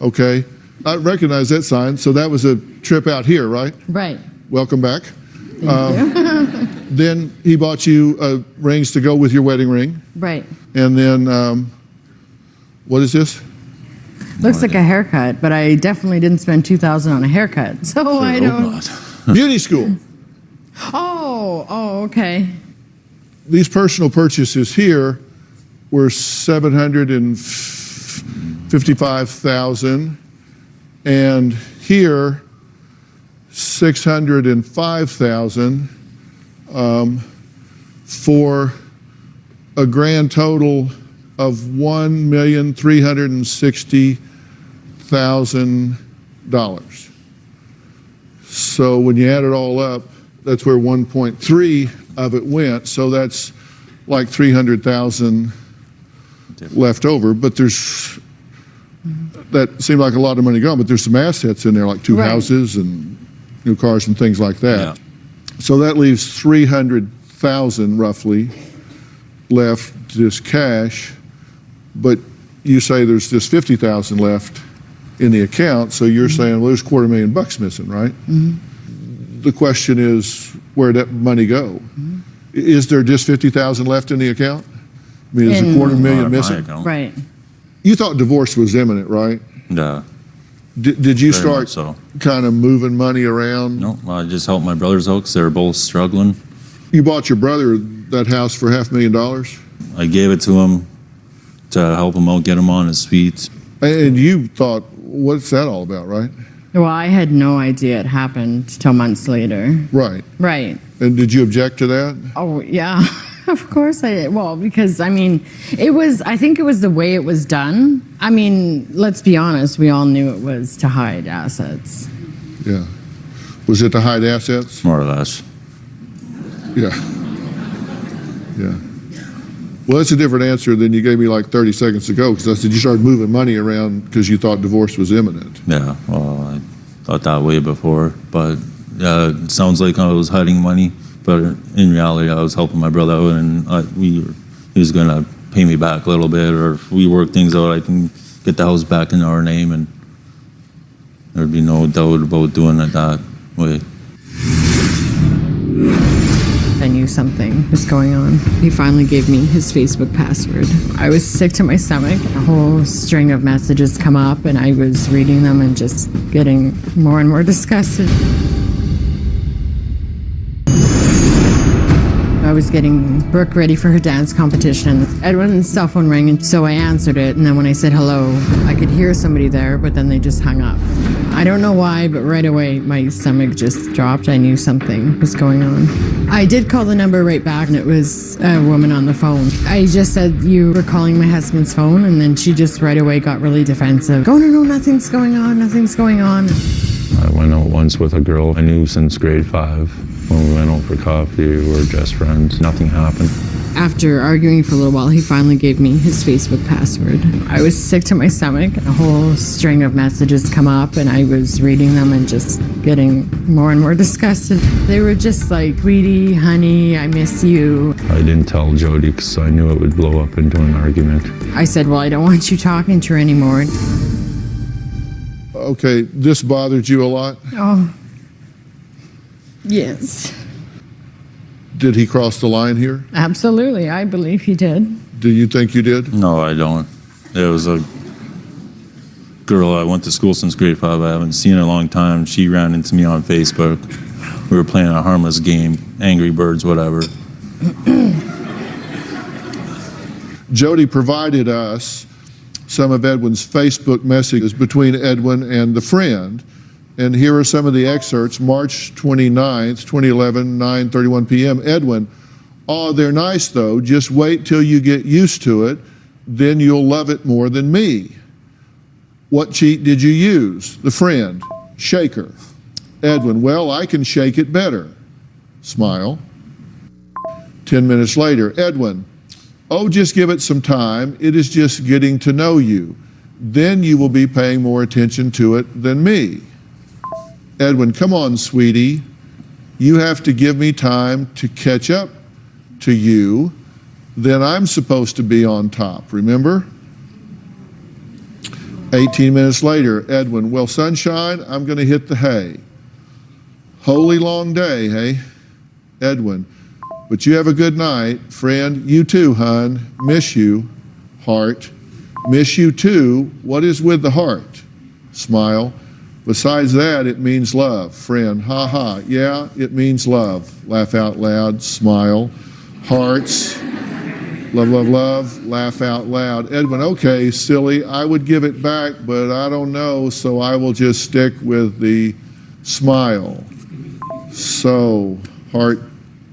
Okay. I recognize that sign. So that was a trip out here, right? Right. Welcome back. Thank you. Then he bought you rings to go with your wedding ring. Right. And then, what is this? Looks like a haircut, but I definitely didn't spend $2,000 on a haircut, so I don't. Beauty school. Oh, okay. these personal purchases here were $755,000, and here $605,000, for a grand total of $1,360,000. So when you add it all up, that's where 1.3 of it went. So that's like 300,000 left over. But there's, that seemed like a lot of money gone, but there's some assets in there, like two houses and new cars and things like that. Yeah. So that leaves 300,000 roughly left just cash, but you say there's just 50,000 left in the account, so you're saying, well, there's $250,000 missing, right? The question is, where'd that money go? Is there just 50,000 left in the account? I mean, is $250,000 missing? Right. You thought divorce was imminent, right? Yeah. Did you Very start much so. kind of moving money around? No, I just helped my brothers out because they were both struggling. You bought your brother that house for $500,000? I gave it to him to help him out, get him on his feet. And you thought, what's that all about, right? Well, I had no idea it happened till months later. Right. Right. And did you object to that? Oh, yeah. Of course I did. Well, because, I mean, I think it was the way it was done. I mean, let's be honest, we all knew it was to hide assets. Yeah. Was it to hide assets? More or less. Yeah. Yeah. Well, that's a different answer than you gave me like 30 seconds ago, because I said you started moving money around because you thought divorce was imminent. Yeah, well, I thought that way before, but it sounds like I was hiding money, but in reality, I was helping my brother out, and he was going to pay me back a little bit, or if we work things out, I can get the house back in our name, and there'd be no doubt about doing it that way. I knew something was going on. He finally gave me his Facebook password. I was sick to my stomach. A whole string of messages come up, and I was reading them and just getting more and more disgusted. I was getting Brooke ready for her dance competition. Edwin's cell phone rang, and so I answered it. And then when I said hello, I could hear somebody there, but then they just hung up. I don't know why, but right away my stomach just dropped. I knew something was going on. I did call the number right back, and it was a woman on the phone. I just said, you were calling my husband's phone, and then she just right away got really defensive. Oh, no, nothing's going on, nothing's going on. I went out once with a girl I knew since grade 5. When we went out for coffee, we were just friends. Nothing happened. After arguing for a little while, he finally gave me his Facebook password. I was sick to my stomach. A whole string of messages come up, and I was reading them and just getting more and more disgusted. They were just like, sweetie, honey, I miss you. I didn't tell Jody because I knew it would blow up into an argument. I said, well, I don't want you talking to her anymore. Okay, this bothered you a lot? Oh, yes. Did he cross the line here? Absolutely, I believe he did. Do you think you did? No, I don't. It was a girl I went to school since grade 5. I haven't seen in a long time. She ran into me on Facebook. We were playing a harmless game, Angry Birds, whatever. Jody provided us some of Edwin's Facebook messages between Edwin and the friend. And here are some of the excerpts. March 29th, 2011, 9:31 p.m. Edwin, oh, they're nice though. Just wait till you get used to it. Then you'll love it more than me. What cheat did you use? The friend, shaker. Edwin, well, I can shake it better. Smile. 10 minutes later, Edwin, oh, just give it some time. It is just getting to know you. Then you will be paying more attention to it than me. Edwin, come on, sweetie. You have to give me time to catch up to you. Then I'm supposed to be on top, remember? 18 minutes later, Edwin, well, sunshine, I'm going to hit the hay. Holy long day, hey? Edwin, but you have a good night. Friend, you too, hon. Miss you. Heart. Miss you too. What is with the heart? Smile. Besides that, it means love. Friend, ha ha. Yeah, it means love. Laugh out loud. Smile. hearts, love, love, love, laugh out loud. Edwin, okay, silly, I would give it back, but I don't know, so I will just stick with the smile. So, heart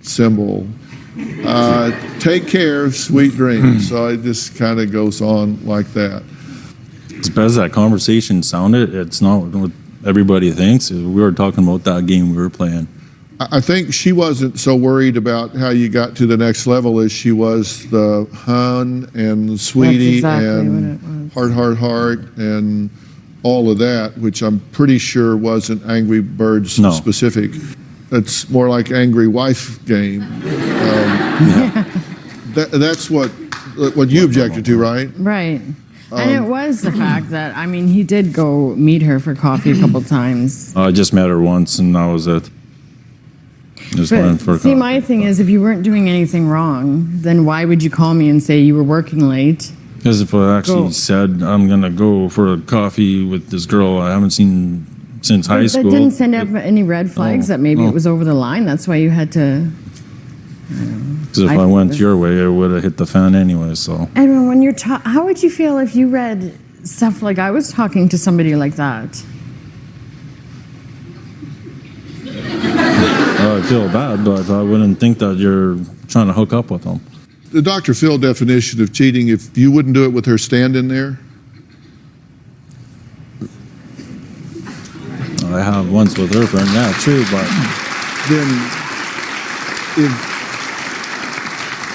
symbol. Take care, sweet dreams. So it just kind of goes on like that. As bad as that conversation sounded, it's not what everybody thinks. We were talking about that game we were playing. I think she wasn't so worried about how you got to the next level as she was the hun and the sweetie and heart, and all of that, which I'm pretty sure wasn't Angry Birds specific. It's more like Angry Wife game. That's what you objected to, right? Right. And it was the fact that, I mean, he did go meet her for coffee a couple times. I just met her once, and that was it. Just went for See, coffee. my thing is, if you weren't doing anything wrong, then why would you call me and say you were working late? Because if I actually said I'm gonna go for a coffee with this girl I haven't seen since high school, That didn't send up any red flags that maybe it was over the line. That's why you had to. Because if I went your way, it would have hit the fan anyway. So. And when you're how would you feel if you read stuff like I was talking to somebody like that? I feel bad, but I wouldn't think that you're trying to hook up with them. The Dr. Phil definition of cheating, if you wouldn't do it with her standing there. I have once with her friend, yeah, true, but Then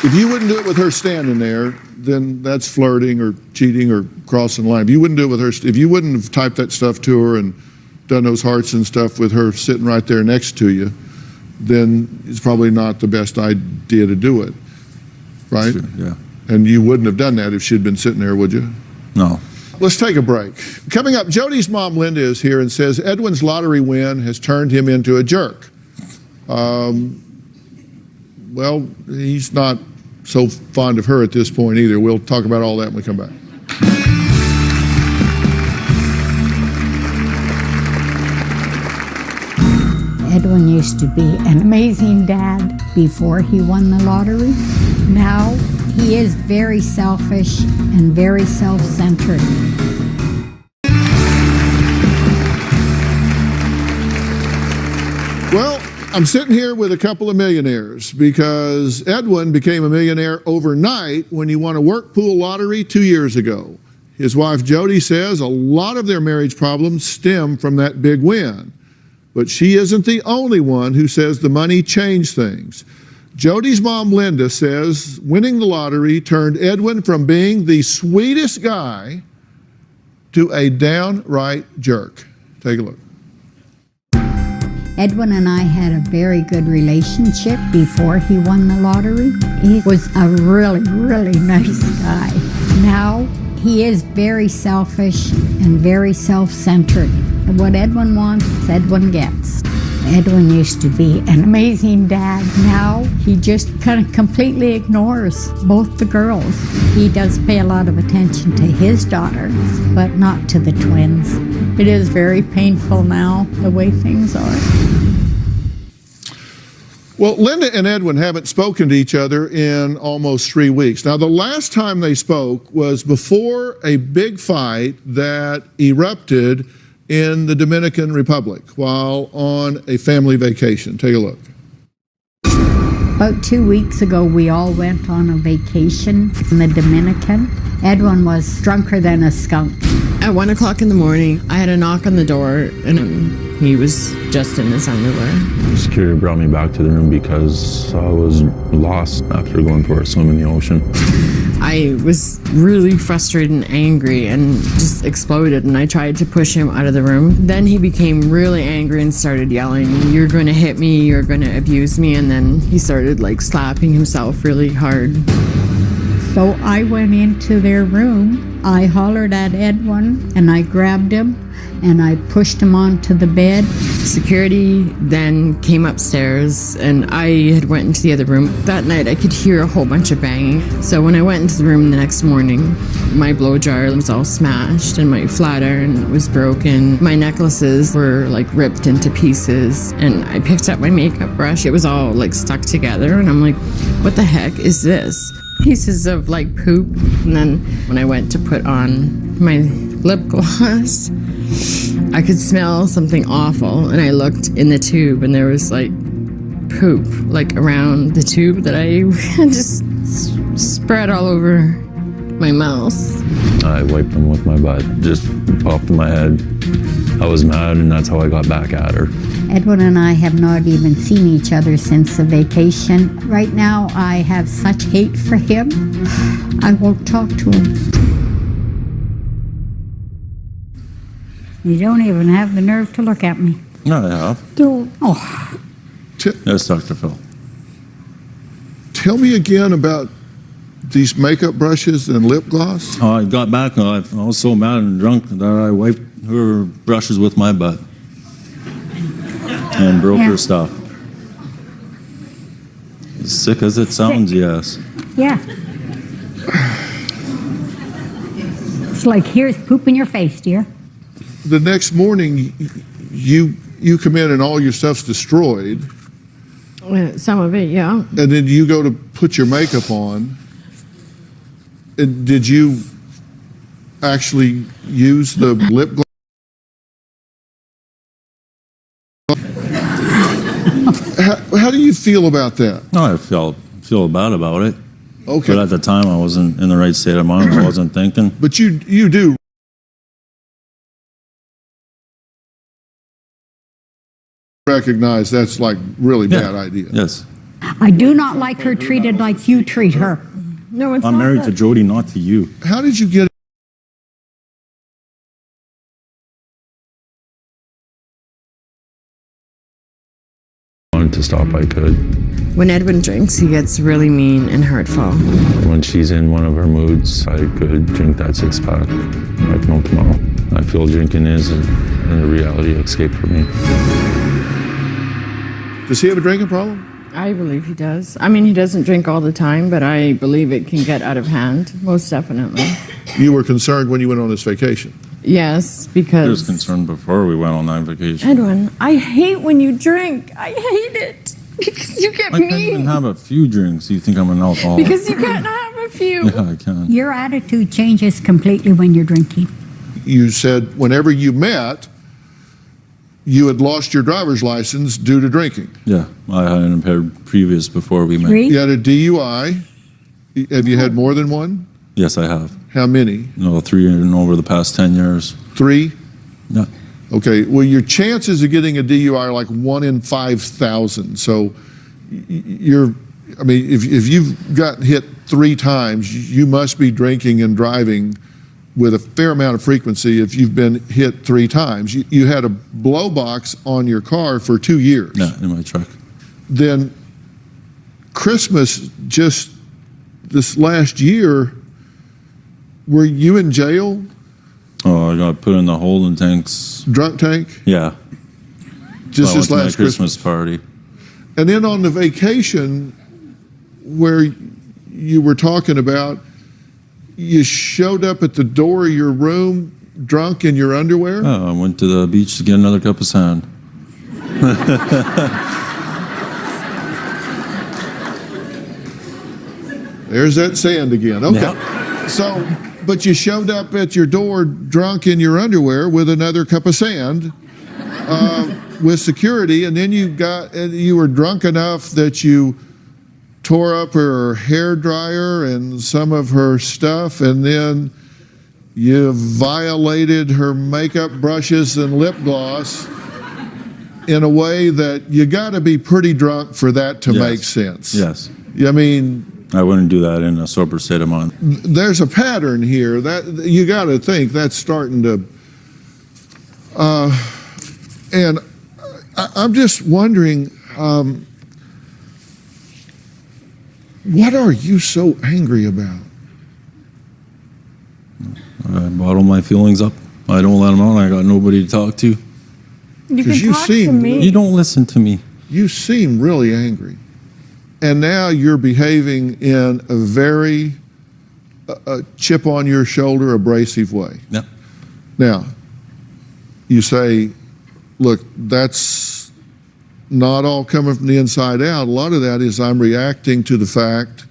if you wouldn't do it with her standing there, then that's flirting or cheating or crossing the line. If you wouldn't do it with her, if you wouldn't have typed that stuff to her and done those hearts and stuff with her sitting right there next to you, then it's probably not the best idea to do it, right? Sure, yeah. And you wouldn't have done that if she'd been sitting there, would you? No. Let's take a break. Coming up, Jody's mom, Linda, is here and says Edwin's lottery win has turned him into a jerk. Well, he's not so fond of her at this point either. We'll talk about all that when we come back. Edwin used to be an amazing dad before he won the lottery. Now he is very selfish and very self-centered. Well, I'm sitting here with a couple of millionaires because Edwin became a millionaire overnight when he won a work pool lottery 2 years ago. His wife Jody says a lot of their marriage problems stem from that big win. But she isn't the only one who says the money changed things. Jody's mom, Linda, says winning the lottery turned Edwin from being the sweetest guy to a downright jerk. Take a look. Edwin and I had a very good relationship before he won the lottery. He was a really, really nice guy. Now he is very selfish and very self-centered. What Edwin wants, Edwin gets. Edwin used to be an amazing dad. Now he just kind of completely ignores both the girls. He does pay a lot of attention to his daughter, but not to the twins. It is very painful now, the way things are. Well, Linda and Edwin haven't spoken to each other in almost 3 weeks. Now, the last time they spoke was before a big fight that erupted in the Dominican Republic while on a family vacation. Take a look. About 2 weeks ago, we all went on a vacation in the Dominican. Edwin was drunker than a skunk. At 1 o'clock in the morning, I had a knock on the door, and he was just in his underwear. Security brought me back to the room because I was lost after going for a swim in the ocean. I was really frustrated and angry and just exploded, and I tried to push him out of the room. Then he became really angry and started yelling, "You're going to hit me, you're going to abuse me," and then he started like slapping himself really hard. So I went into their room, I hollered at Edwin, and I grabbed him, and I pushed him onto the bed. Security then came upstairs, and I had went into the other room. That night I could hear a whole bunch of banging. So when I went into the room the next morning, my blow jar was all smashed and my flat iron was broken. My necklaces were like ripped into pieces, and I picked up my makeup brush. It was all like stuck together, and I'm like, what the heck is this? Pieces of like poop. And then when I went to put on my lip gloss, I could smell something awful, and I looked in the tube, and there was like poop like around the tube that I just spread all over my mouth. I wiped them with my butt, just popped in my head. I was mad, and that's how I got back at her. Edwin and I have not even seen each other since the vacation. Right now, I have such hate for him. I won't talk to him. You don't even have the nerve to look at me. No, I have. Don't. Oh. Yes, Dr. Phil. Tell me again about these makeup brushes and lip gloss. Oh, I got back, and I was so mad and drunk that I wiped her brushes with my butt and broke her stuff. As sick as it sounds, yes. Yeah. It's like, here's poop in your face, dear. The next morning, you come in and all your stuff's destroyed. Some of it, yeah. And then you go to put your makeup on. And did you actually use the lip gloss? How do you feel about that? No, I feel bad about it. Okay. But at the time, I wasn't in the right state of mind. I wasn't thinking. But you do recognize that's like really bad idea. Yes. I do not like her treated like you treat her. No, it's I'm not married that. to Jody, not to you. How did you get Wanted to stop, I could. When Edwin drinks, he gets really mean and hurtful. When she's in one of her moods, I could drink that 6-pack like no tomorrow. I feel drinking is a reality escape for me. Does he have a drinking problem? I believe he does. I mean, he doesn't drink all the time, but I believe it can get out of hand, most definitely. You were concerned when you went on this vacation. Yes, I because... was concerned before we went on that vacation. Edwin, I hate when you drink. I hate it. Because you get I can't even mean. have a few drinks. You think I'm an alcoholic? Because you can't have a few. Yeah, I can. Your attitude changes completely when you're drinking. You said whenever you met, you had lost your driver's license due to drinking. Yeah, I had an impaired previous before we met. 3? You had a DUI. Have you had more than one? Yes, I have. How many? No, 3 and over the past 10 years. 3? Yeah. Okay, well, your chances of getting a DUI are like 1 in 5,000. So you're, I mean, if you've gotten hit 3 times, you must be drinking and driving with a fair amount of frequency if you've been hit 3 times. You had a blow box on your car for 2 years. Yeah, in my truck. Then Christmas, just this last year, were you in jail? Oh, I got put in the holding tanks. Drunk tank? Yeah. Just I went this to my last Christmas party. And then on the vacation where you were talking about, you showed up at the door of your room drunk in your underwear? Oh, I went to the beach to get another cup of sand. There's that sand again. Okay. Yeah. So, but you showed up at your door drunk in your underwear with another cup of sand with security, and then you were drunk enough that you tore up her hair dryer and some of her stuff, and then you violated her makeup brushes and lip gloss in a way that you got to be pretty drunk for that to make sense. Yes. I mean, I wouldn't do that in a sober state of mind. there's a pattern here that you got to think that's starting to, and I'm just wondering, what are you so angry about? I bottle my feelings up I don't let them out. I got nobody to talk to. You 'Cause can you talk to seem- me. You don't listen to me. You seem really angry. And now you're behaving in a very chip on your shoulder, abrasive way. Yep. Now, you say, look, that's not all coming from the inside out. A lot of that is I'm reacting to the fact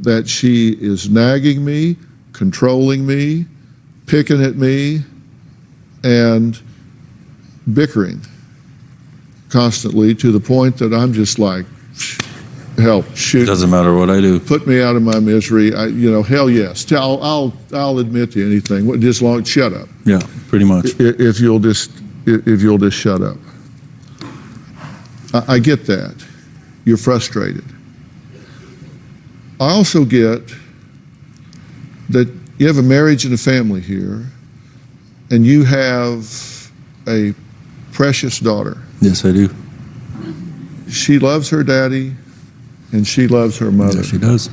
that she is nagging me, controlling me, picking at me, and bickering constantly to the point that I'm just like, help, shoot. Doesn't matter what I do. Put me out of my misery. Hell yes. I'll admit to anything. Just long, shut up. Yeah, pretty much. If you'll just shut up. I get that. You're frustrated. I also get that you have a marriage and a family here, and you have a precious daughter. Yes, I do. She loves her daddy, and she loves her mother. Yes, she does.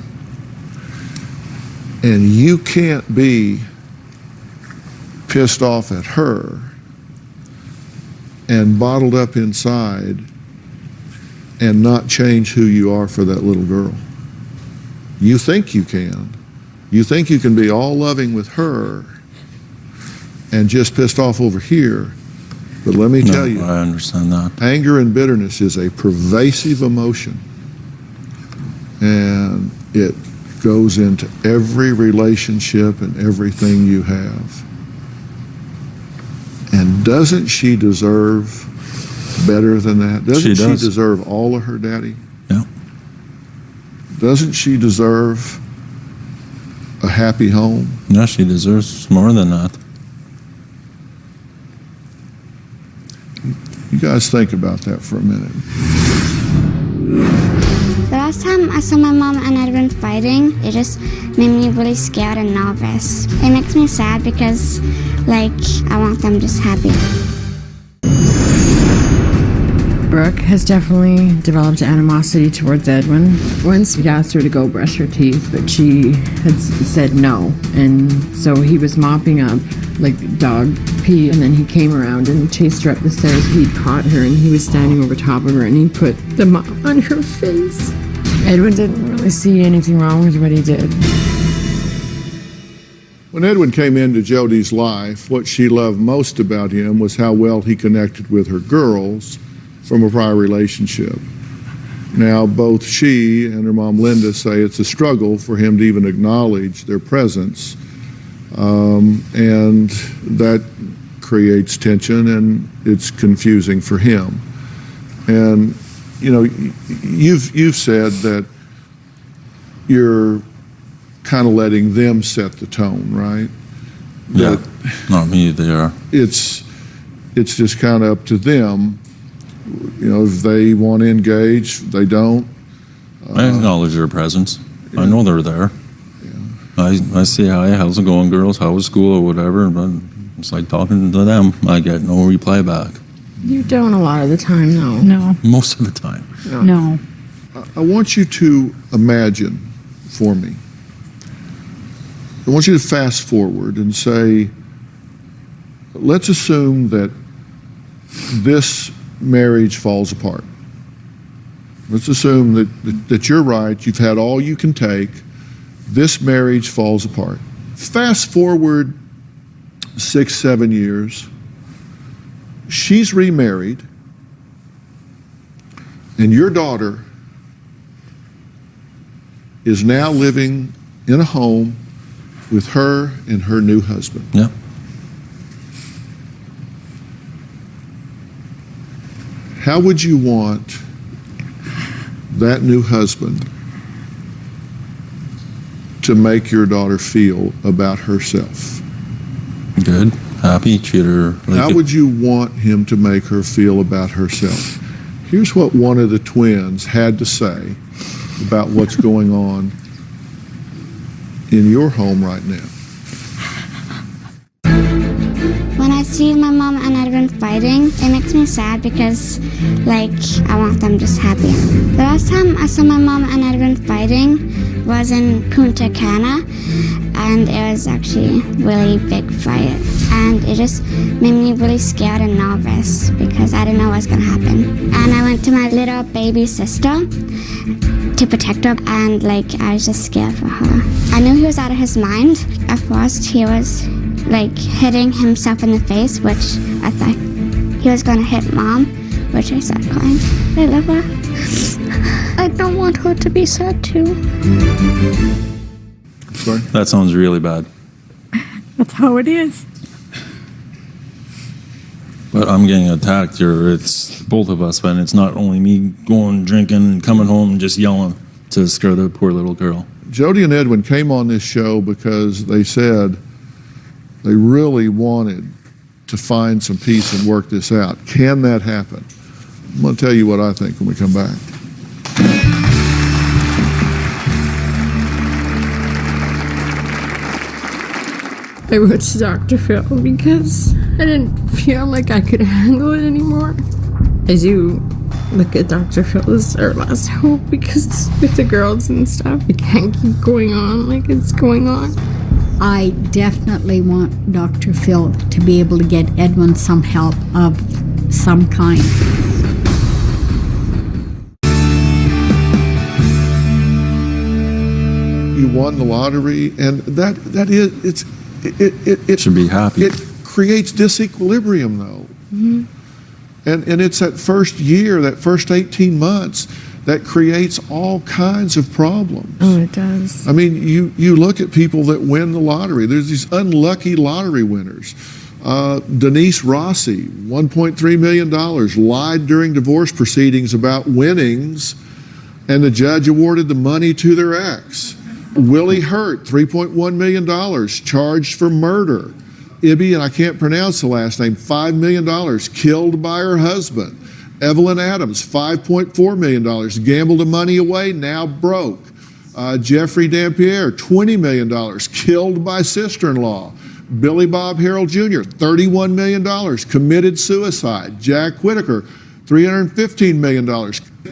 And you can't be pissed off at her and bottled up inside and not change who you are for that little girl. You think you can. You think you can be all loving with her and just pissed off over here. But let me tell you, I understand that. anger and bitterness is a pervasive emotion. And it goes into every relationship and everything you have. And doesn't she deserve better than that? Doesn't she deserve all of her daddy? Yeah. Doesn't she deserve a happy home? Yeah, she deserves more than that. You guys think about that for a minute. The last time I saw my mom and Edwin fighting, it just made me really scared and nervous. It makes me sad because, I want them just happy. Brooke has definitely developed animosity towards Edwin. Once he asked her to go brush her teeth, but she had said no. And so he was mopping up dog pee, and then he came around and chased her up the stairs. He'd caught her and he was standing over top of her and he put the mop on her face. Edwin didn't really see anything wrong with what he did. When Edwin came into Jody's life, what she loved most about him was how well he connected with her girls from a prior relationship. Now, both she and her mom Linda say it's a struggle for him to even acknowledge their presence, and that creates tension and it's confusing for him. And you've said that you're kind of letting them set the tone, right? Yeah, not me, they are. It's just kind of up to them. If they want to engage, they don't. I acknowledge their presence. Yeah. I know they're there. Yeah. I say hi, how's it going, girls? How was school or whatever? But it's like talking to them. I get no reply back. You don't a lot of the time, though. No. Most of the time. No. I want you to imagine for me. I want you to fast forward and say, let's assume that this marriage falls apart. Let's assume that you're right, you've had all you can take, this marriage falls apart. Fast forward 6-7 years, she's remarried, and your daughter is now living in a home with her and her new husband. Yeah. How would you want that new husband to make your daughter feel about herself? Good, happy, treat her like How would you want him to make her feel about herself? Here's what one of the twins had to say about what's going on in your home right now. When I see my mom and Edwin fighting, it makes me sad because, I want them just happy. The last time I saw my mom and Edwin fighting was in Punta Cana, and it was actually a really big fight. and it just made me really scared and nervous because I didn't know what was going to happen. And I went to my little baby sister to protect her, and I was just scared for her. I knew he was out of his mind. At first he was hitting himself in the face, which I thought he was going to hit Mom, which I started crying. I love her. I don't want her to be sad too. Sorry? That sounds really bad. That's how it is. But I'm getting attacked here. It's both of us, and it's not only me going drinking and coming home and just yelling to scare the poor little girl. Jody and Edwin came on this show because they said they really wanted to find some peace and work this out. Can that happen? I'm going to tell you what I think when we come back. I wrote to Dr. Phil because I didn't feel like I could handle it anymore. I do look at Dr. Phil as our last hope because with the girls and stuff, it can't keep going on like it's going on. I definitely want Dr. Phil to be able to get Edwin some help of some kind. You won the lottery, and it should be happy. It creates disequilibrium, though. Mm-hmm. And it's that first year, that first 18 months, that creates all kinds of problems. Oh, it does. I mean, you look at people that win the lottery. There's these unlucky lottery winners. Denise Rossi, $1.3 million, lied during divorce proceedings about winnings, and the judge awarded the money to their ex. Willie Hurt, $3.1 million, charged for murder. Ibby, and I can't pronounce the last name, $5 million, killed by her husband. Evelyn Adams, $5.4 million, gambled the money away, now broke. Jeffrey Dampierre, $20 million, killed by sister-in-law. Billy Bob Harrell Jr., $31 million, committed suicide. Jack Whitaker, $315 million,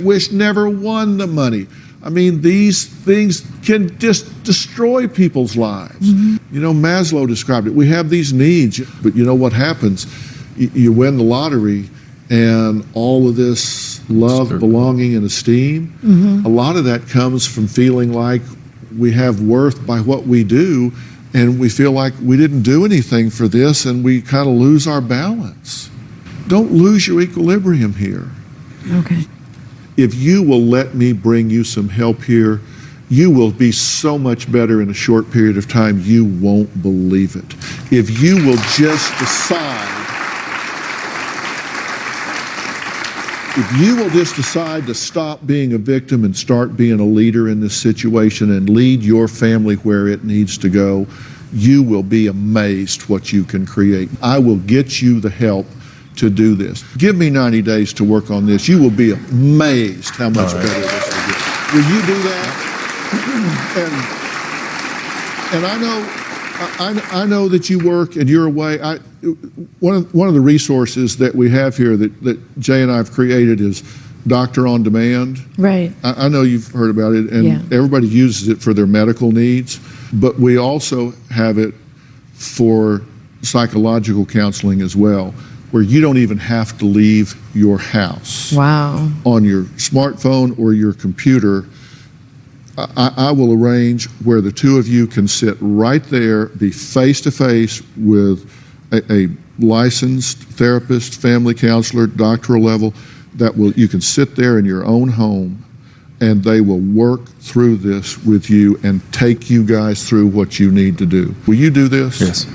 Wish never won the money. I mean, these things can just destroy people's lives. Mm-hmm. You know, Maslow described it. We have these needs, but you know what happens? You win the lottery, and all of this love, belonging, and esteem, a lot of that comes from feeling like we have worth by what we do, and we feel like we didn't do anything for this, and we kind of lose our balance. Don't lose your equilibrium here. Okay. If you will let me bring you some help here, you will be so much better in a short period of time, you won't believe it. If you will just decide to stop being a victim and start being a leader in this situation and lead your family where it needs to go, you will be amazed what you can create. I will get you the help to do this. Give me 90 days to work on this. You will be amazed how much better this will get. Will you do that? And I know that you work and you're away. One of the resources that we have here that Jay and I have created is Doctor on Demand. Right. I know you've heard about it, and everybody uses it for their medical needs, but we also have it for psychological counseling as well, where you don't even have to leave your house. Wow. On your smartphone or your computer, I will arrange where the two of you can sit right there, be face-to-face with a licensed therapist, family counselor, doctoral level, you can sit there in your own home, and they will work through this with you and take you guys through what you need to do. Will you do this? Yes.